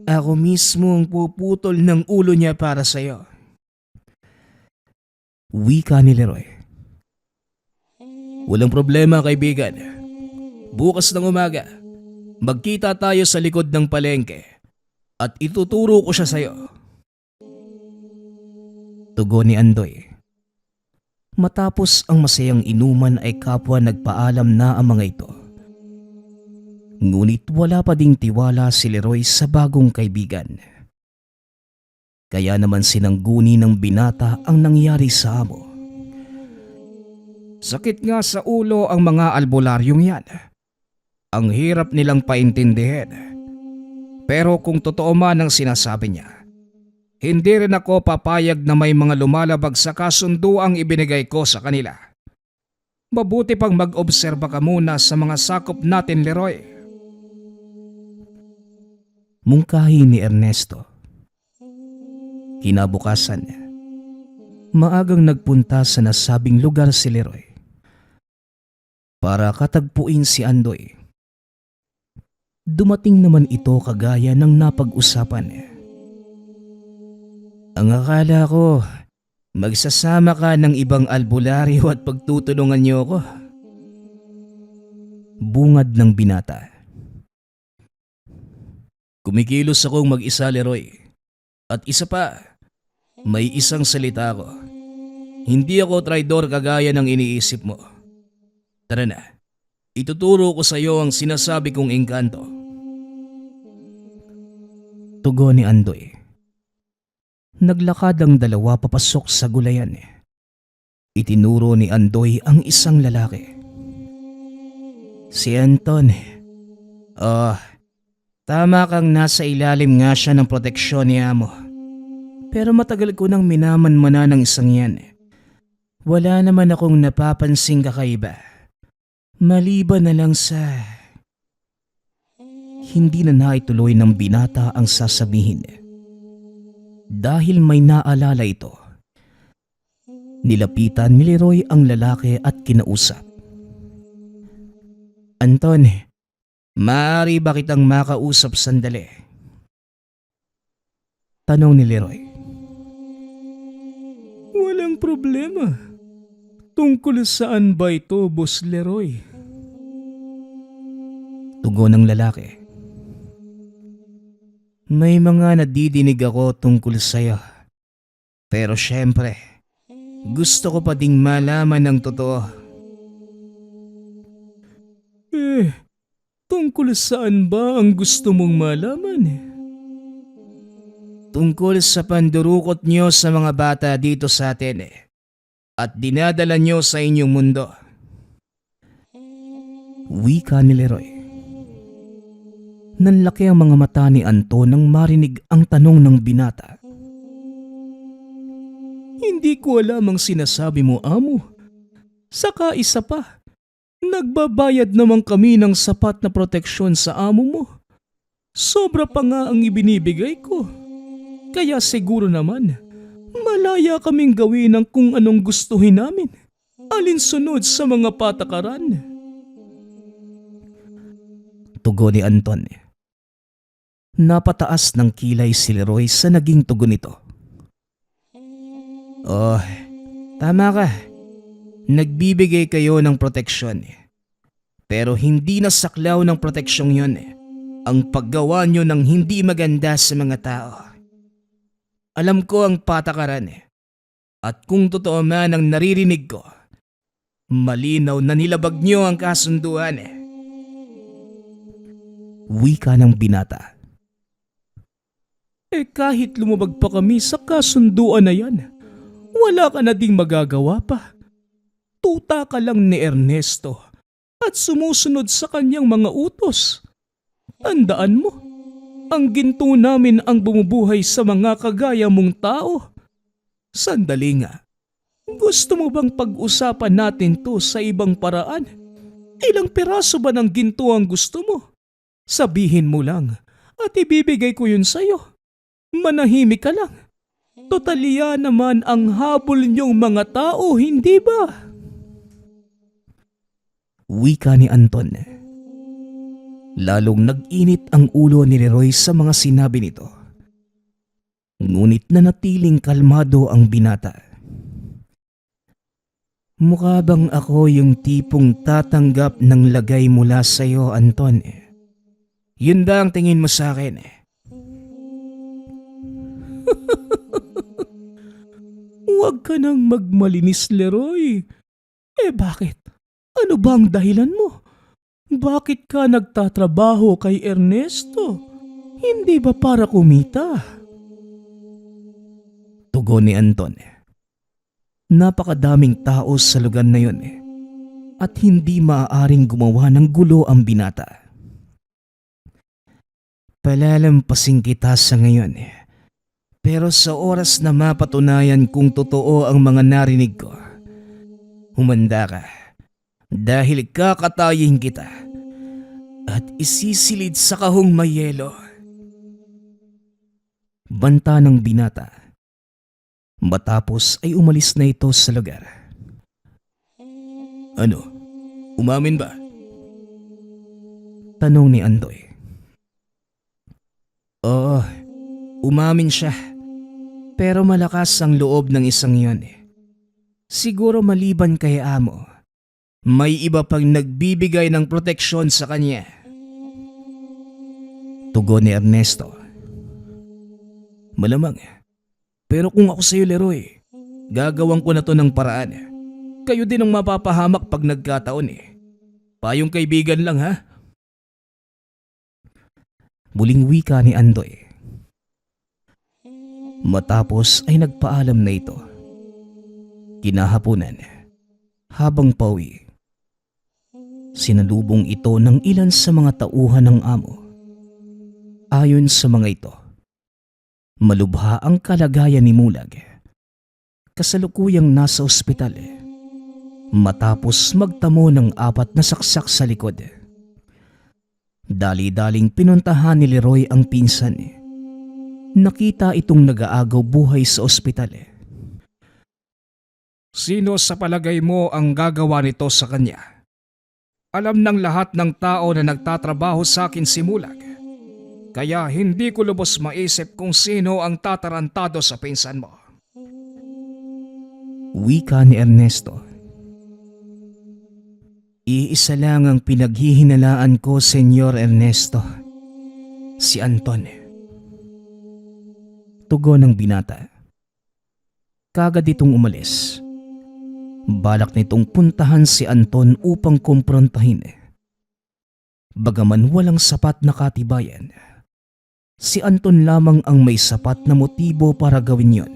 Ako mismo ang puputol ng ulo niya para sa'yo. Wika ni Leroy. Walang problema, kaibigan. Bukas ng umaga, magkita tayo sa likod ng palengke at ituturo ko siya sa'yo. Tugon ni Andoy. Matapos ang masayang inuman ay kapwa nagpaalam na ang mga ito. Ngunit wala pa ding tiwala si Leroy sa bagong kaibigan. Kaya naman sinangguni ng binata ang nangyari sa amo. Sakit nga sa ulo ang mga albularyong yan. Ang hirap nilang paintindihin. Pero kung totoo man ang sinasabi niya, hindi rin ako papayag na may mga lumalabag sa kasunduang ibinigay ko sa kanila. Mabuti pang mag-obserba ka muna sa mga sakop natin, Leroy. Mungkahi ni Ernesto. Kinabukasan, maagang nagpunta sa nasabing lugar si Leroy para katagpuin si Andoy. Dumating naman ito kagaya ng napag-usapan. Ang akala ko, magsasama ka ng ibang albularyo at pagtutulungan niyo ko. Bungad ng binata. Kumikilos akong mag-isa, Leroy. At isa pa, may isang salita ko. Hindi ako traidor kagaya ng iniisip mo. Tara na, ituturo ko sa iyo ang sinasabi kong engkanto. Tugon ni Andoy. Naglakad ang dalawa papasok sa gulayan. Itinuro ni Andoy ang isang lalaki. Si Anton. Tama kang nasa ilalim nga siya ng proteksyon ni Amo. Pero matagal ko nang minamanmana ng isang yan. Wala naman akong napapansing kakaiba. Maliban na lang sa... Hindi na naituloy ng binata ang sasabihin. Dahil may naalala ito. Nilapitan ni Leroy ang lalaki at kinausap. Anton, maaari ba kitang makausap sandali? Tanong ni Leroy. Walang problema. Tungkol saan ba ito, Boss Leroy? Tugon ng lalaki. May mga nadidinig ako tungkol sa'yo. Pero syempre, gusto ko pa ding malaman ang totoo. Tungkol saan ba ang gusto mong malaman? Tungkol sa pandurukot nyo sa mga bata dito sa atin at dinadala nyo sa inyong mundo. Wika ni Leroy. Nanlaki ang mga mata ni Anton nang marinig ang tanong ng binata. Hindi ko alam ang sinasabi mo, Amo. Saka isa pa, nagbabayad naman kami ng sapat na proteksyon sa amo mo. Sobra pa nga ang ibinibigay ko. Kaya siguro naman, malaya kaming gawin ang kung anong gustuhin namin. Alinsunod sa mga patakaran. Tugon ni Anton. Napataas ng kilay si Leroy sa naging tugon nito. Oh, tama ka. Nagbibigay kayo ng proteksyon. Pero hindi na saklaw ng proteksyong yun ang paggawa nyo ng hindi maganda sa mga tao. Alam ko ang patakaran at kung totoo man ang naririnig ko, malinaw na nilabag nyo ang kasunduan. Wika ng binata. Kahit lumabag pa kami sa kasunduan na yan, wala ka na ding magagawa pa. Tuta ka lang ni Ernesto at sumusunod sa kanyang mga utos. Tandaan mo, ang ginto namin ang bumubuhay sa mga kagaya mong tao. Sandali nga, gusto mo bang pag-usapan natin to sa ibang paraan? Ilang piraso ba ng ginto ang gusto mo? Sabihin mo lang at ibibigay ko yun sa'yo. Manahimik ka lang. Totaliya naman ang habol niyong mga tao, hindi ba? Wika ni Anton. Lalong nag-init ang ulo ni Leroy sa mga sinabi nito. Ngunit nanatiling kalmado ang binata. Mukha bang ako yung tipong tatanggap ng lagay mula sa iyo, Anton? Yun ba ang tingin mo sa akin? Huwag ka nang magmalinis, Leroy. Bakit? Ano ba ang dahilan mo? Bakit ka nagtatrabaho kay Ernesto? Hindi ba para kumita? Tugon ni Anton. Napakadaming tao sa lugar na yun at hindi maaaring gumawa ng gulo ang binata. Palalampasin kita sa ngayon pero sa oras na mapatunayan kung totoo ang mga narinig ko, humanda ka dahil kakatayin kita at isisilid sa kahong may yelo. Banta ng binata. Matapos ay umalis na ito sa lugar. Ano? Umamin ba? Tanong ni Andoy. Oo, umamin siya. Pero malakas ang loob ng isang yun. Siguro maliban kay Amo, may iba pang nagbibigay ng proteksyon sa kanya. Tugon ni Ernesto. Malamang. Pero kung ako sa'yo, Leroy, gagawan ko na to ng paraan. Kayo din ang mapapahamak pag nagkataon Payong kaibigan lang, ha? Muling wika ni Andoy. Matapos ay nagpaalam na ito. Kinahaponan, habang pauwi, sinalubong ito ng ilan sa mga tauhan ng amo. Ayon sa mga ito, malubha ang kalagayan ni Mulag. Kasalukuyang nasa ospital matapos magtamo ng 4 na saksak sa likod. Dali-daling pinuntahan ni Leroy ang pinsan. Nakita itong nag-aagaw buhay sa ospital. Sino sa palagay mo ang gagawa nito sa kanya? Alam ng lahat ng tao na nagtatrabaho sa akin si Mulag. Kaya hindi ko lubos maisip kung sino ang tatarantado sa pinsan mo. Wika ni Ernesto. Iisa lang ang pinaghihinalaan ko, Senyor Ernesto. Si Anton. Tugon ng binata. Kagad itong umalis. Balak nitong puntahan si Anton upang kumprontahin. Bagaman walang sapat na katibayan, si Anton lamang ang may sapat na motibo para gawin yon.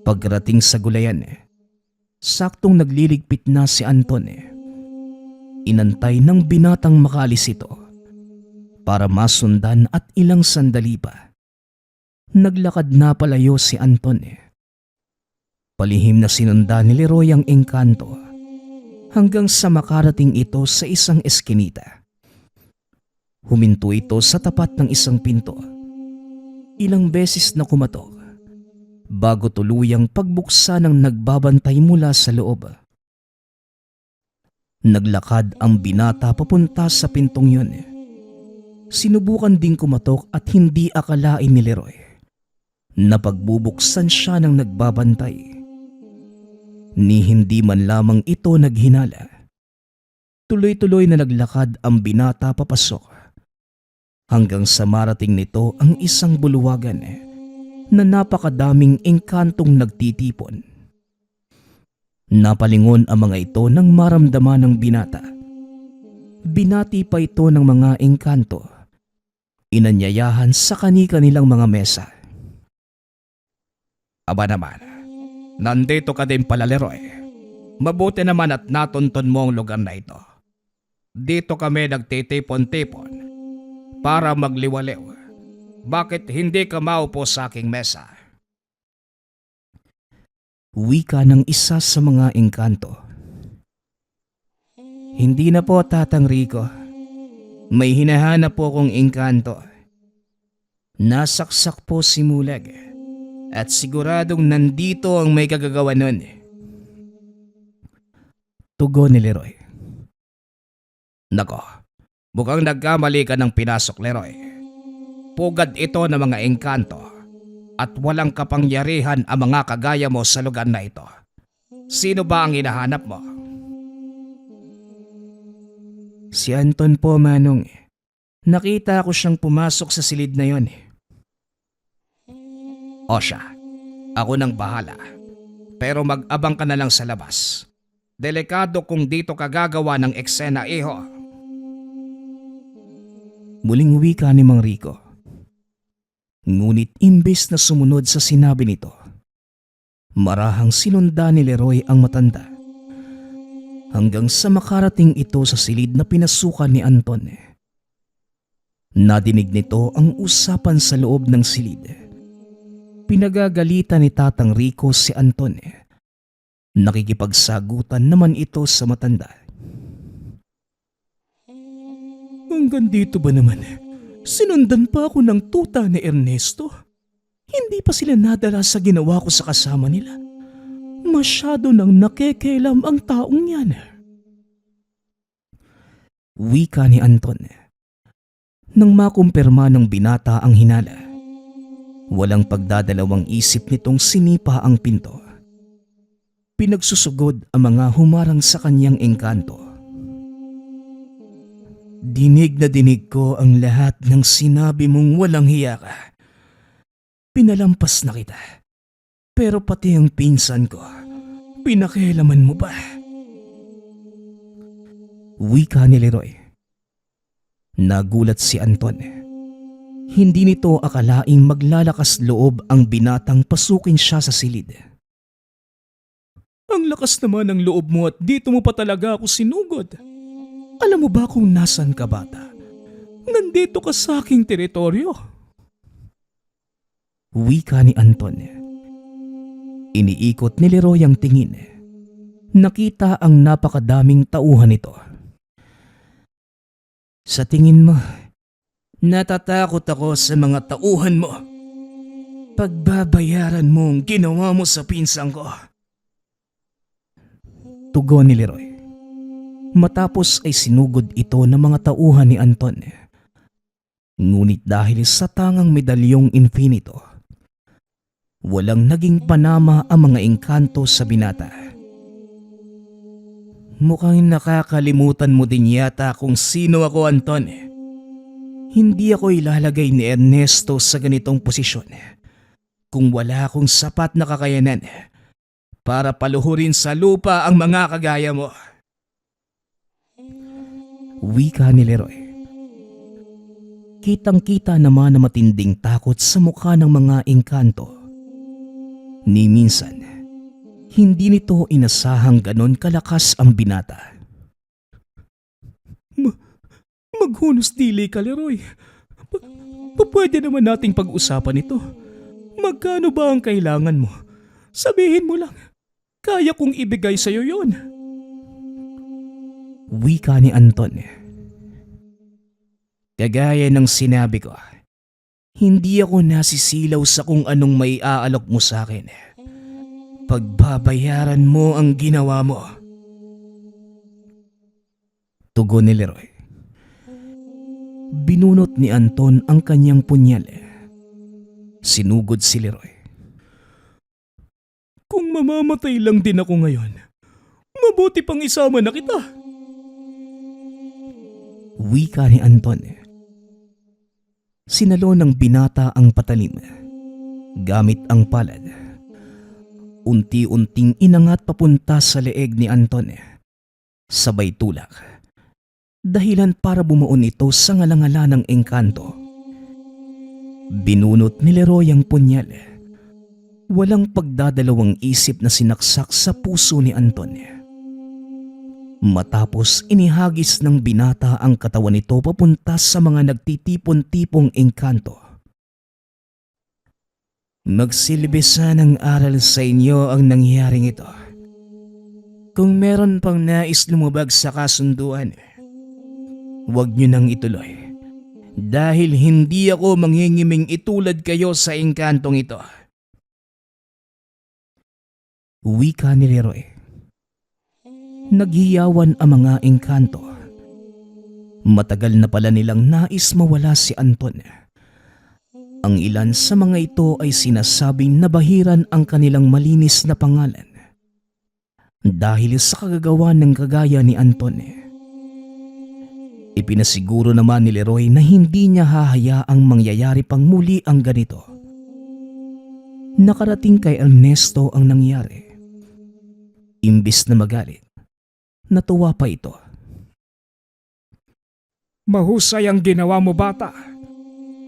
Pagdating sa gulayan, saktong nagliligpit na si Anton. Inantay ng binatang makaalis ito para masundan at ilang sandali pa. Naglakad na palayo si Anton. Palihim na sinundan ni Leroy ang engkanto hanggang sa makarating ito sa isang eskinita. Huminto ito sa tapat ng isang pinto. Ilang beses na kumatok bago tuluyang pagbuksan ng nagbabantay mula sa loob. Naglakad ang binata papunta sa pintong yun. Sinubukan ding kumatok at hindi akalain ni Leroy na pagbubuksan siya ng nagbabantay. Ni hindi man lamang ito naghinala. Tuloy-tuloy na naglakad ang binata papasok hanggang sa marating nito ang isang buluwagan na napakadaming engkantong nagtitipon. Napalingon ang mga ito nang maramdaman ng binata. Binati pa ito ng mga engkanto. Inanyayahan sa kani-kanilang mga mesa. Aba naman, nandito ka din pala, Leroy. Mabuti naman at natunton mo ang lugar na ito. Dito kami nagtitipon-tipon para magliwaliw. Bakit hindi ka maupo sa aking mesa? Wika ng isa sa mga engkanto. Hindi na po, Tatang Rico. May hinahanap po kong engkanto. Nasaksak po si Mulag at siguradong nandito ang may kagagawa nun. Tugon ni Leroy. Nako, mukhang nagkamali ka ng pinasok, Leroy. Pugad ito ng mga engkanto at walang kapangyarihan ang mga kagaya mo sa lugar na ito. Sino ba ang hinahanap mo? Si Anton po, Manong. Nakita ko siyang pumasok sa silid na yon. O siya, ako nang bahala. Pero mag-abang ka na lang sa labas. Delikado kung dito ka gagawa ng eksena, iho. Muling wika ni Mang Rico. Ngunit imbes na sumunod sa sinabi nito, marahang sinundan ni Leroy ang matanda. Hanggang sa makarating ito sa silid na pinasukan ni Anton. Nadinig nito ang usapan sa loob ng silid. Pinagagalitan ni Tatang Rico si Anton. Nakikipagsagutan naman ito sa matanda. Hanggang dito ba naman? Sinundan pa ako ng tuta ni Ernesto. Hindi pa sila nadala sa ginawa ko sa kasama nila. Masyado nang nakekelam ang taong yan. Wika ni Anton. Nang makumpirma ng binata ang hinala, walang pagdadalawang isip nitong sinipa ang pinto. Pinagsusugod ang mga humarang sa kanyang engkanto. Dinig na dinig ko ang lahat ng sinabi mong walang hiya ka. Pinalampas na kita. Pero pati ang pinsan ko, pinakialaman mo ba? Wika ni Leroy. Nagulat si Anton. Hindi nito akalaing maglalakas loob ang binatang pasukin siya sa silid. Ang lakas naman ng loob mo at dito mo pa talaga ako sinugod. Alam mo ba kung nasan ka, bata? Nandito ka sa aking teritoryo. Wika ni Anton. Iniikot ni Leroy ang tingin. Nakita ang napakadaming tauhan nito. Sa tingin mo, natatakot ako sa mga tauhan mo. Pagbabayaran mo ang ginawa mo sa pinsang ko. Tugon ni Leroy. Matapos ay sinugod ito ng mga tauhan ni Anton. Ngunit dahil sa tangang medalyong infinito, walang naging panama ang mga engkanto sa binata. Mukhang nakakalimutan mo din yata kung sino ako, Anton. Hindi ako ilalagay ni Ernesto sa ganitong posisyon kung wala akong sapat na kakayanan para paluhurin sa lupa ang mga kagaya mo. Wika ni Leroy. Kitang-kita naman na matinding takot sa mukha ng mga engkanto. Ni minsan, hindi nito inasahang ganon kalakas ang binata. Maghunos dili ka, Leroy. Pwede naman nating pag-usapan ito. Magkano ba ang kailangan mo? Sabihin mo lang. Kaya kong ibigay sa'yo yon. Wika ni Anton. Kagaya ng sinabi ko, hindi ako nasisilaw sa kung anong may aalok mo sa akin. Pagbabayaran mo ang ginawa mo. Tugon ni Leroy. Binunot ni Anton ang kanyang punyal. Sinugod si Leroy. Kung mamamatay lang din ako ngayon, mabuti pang isama na kita. Wika ni Anton. Sinalo ng binata ang patalim. Gamit ang palad. Unti-unting inangat papunta sa leeg ni Anton. Sabay tulak. Dahilan para bumuon ito sa ngalangala ng engkanto. Binunot ni Leroy ang punyal. Walang pagdadalawang isip na sinaksak sa puso ni Anton. Matapos inihagis ng binata ang katawan nito papunta sa mga nagtitipon-tipong engkanto. Magsilbisa ng aral sa inyo ang nangyaring ito. Kung meron pang nais lumabag sa kasunduan, huwag nyo nang ituloy. Dahil hindi ako manghingiming itulad kayo sa engkantong ito. Wika ni Leroy. Naghiyawan ang mga engkanto. Matagal na pala nilang nais mawala si Anton. Ang ilan sa mga ito ay sinasabing nabahiran ang kanilang malinis na pangalan dahil sa kagagawa ng kagaya ni Anton. Ipinasiguro naman ni Leroy na hindi niya hahayaang mangyayari pang muli ang ganito. Nakarating kay Ernesto ang nangyari. Imbis na magalit, natuwa pa ito. Mahusay ang ginawa mo, bata.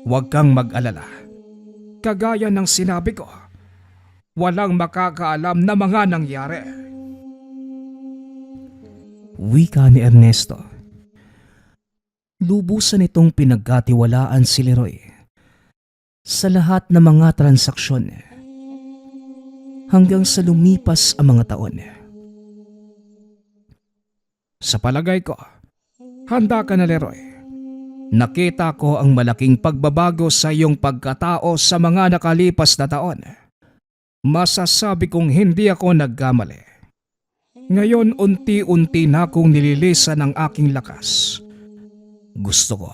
Huwag kang mag-alala. Kagaya ng sinabi ko, walang makakaalam na mga nangyari. Wika ni Ernesto. Lubusan itong pinagkatiwalaan si Leroy sa lahat ng mga transaksyon hanggang sa lumipas ang mga taon. Sa palagay ko, handa ka na, Leroy. Nakita ko ang malaking pagbabago sa iyong pagkatao sa mga nakalipas na taon. Masasabi kong hindi ako nagkamali. Ngayon unti-unti na akong nililisan ng aking lakas. Gusto ko,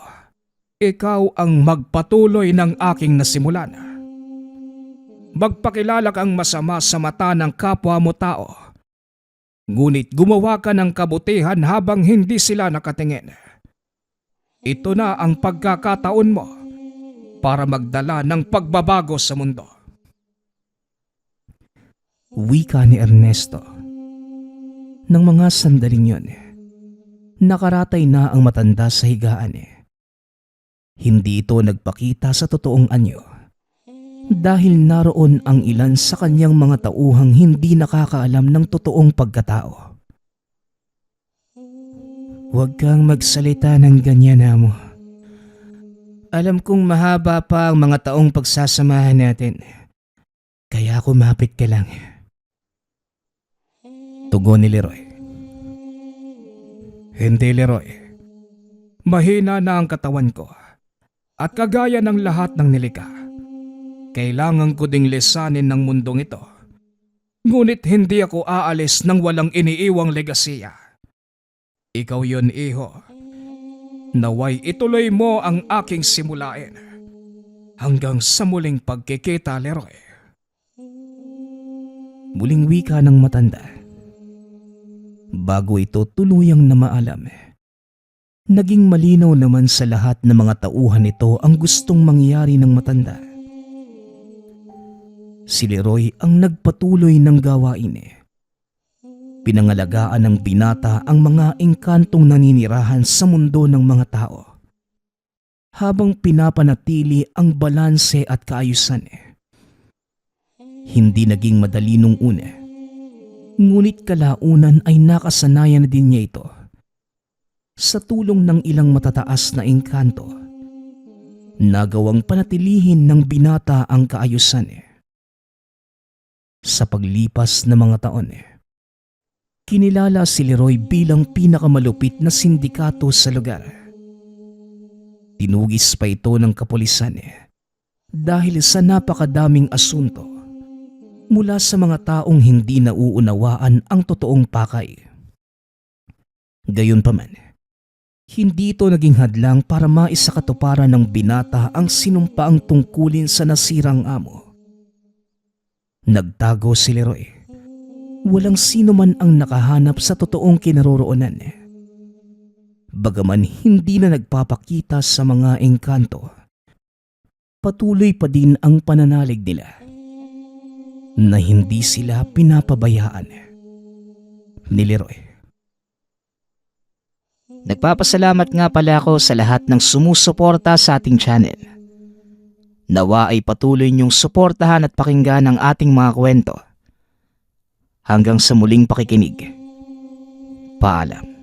ikaw ang magpatuloy ng aking nasimulan. Magpakilala kang masama sa mata ng kapwa mo tao. Ngunit gumawa ka ng kabutihan habang hindi sila nakatingin. Ito na ang pagkakataon mo para magdala ng pagbabago sa mundo. Wika ni Ernesto. Nang mga sandaling yon, nakaratay na ang matanda sa higaan. Hindi ito nagpakita sa totoong anyo dahil naroon ang ilan sa kanyang mga tauhang hindi nakakaalam ng totoong pagkatao. Huwag kang magsalita ng ganyan, amo. Alam kong mahaba pa ang mga taong pagsasamahan natin. Kaya kumapit ka lang. Tugon ni Leroy. Hindi, Leroy. Mahina na ang katawan ko. At kagaya ng lahat ng nilikha, kailangan ko ding lisanin ng mundong ito. Ngunit hindi ako aalis nang walang iniiwang legasiya. Ikaw yun, iho. Naway ituloy mo ang aking simulain. Hanggang sa muling pagkikita, Leroy. Muling wika ng matanda. Bago ito tuluyang na maalam, naging malinaw naman sa lahat ng mga tauhan nito ang gustong mangyari ng matanda. Si Leroy ang nagpatuloy ng gawain. Pinangalagaan ng binata ang mga engkantong naninirahan sa mundo ng mga tao, habang pinapanatili ang balanse at kaayusan. Hindi naging madali nung una, ngunit kalaunan ay nakasanayan na din niya ito. Sa tulong ng ilang matataas na engkanto, nagawang panatilihin ng binata ang kaayusan. Sa paglipas ng mga taon, kinilala si Leroy bilang pinakamalupit na sindikato sa lugar. Tinugis pa ito ng kapulisan dahil sa napakadaming asunto mula sa mga taong hindi nauunawaan ang totoong pakay. Gayunpaman, hindi ito naging hadlang para maisakatuparan ng binata ang sinumpaang tungkulin sa nasirang amo. Nagtago si Leroy. Walang sino man ang nakahanap sa totoong kinaroroonan. Bagaman hindi na nagpapakita sa mga engkanto, patuloy pa din ang pananalig nila na hindi sila pinapabayaan ni Leroy. Nagpapasalamat nga pala ako sa lahat ng sumusuporta sa ating channel. Nawa ay patuloy niyong suportahan at pakinggan ang ating mga kwento. Hanggang sa muling pakikinig. Paalam.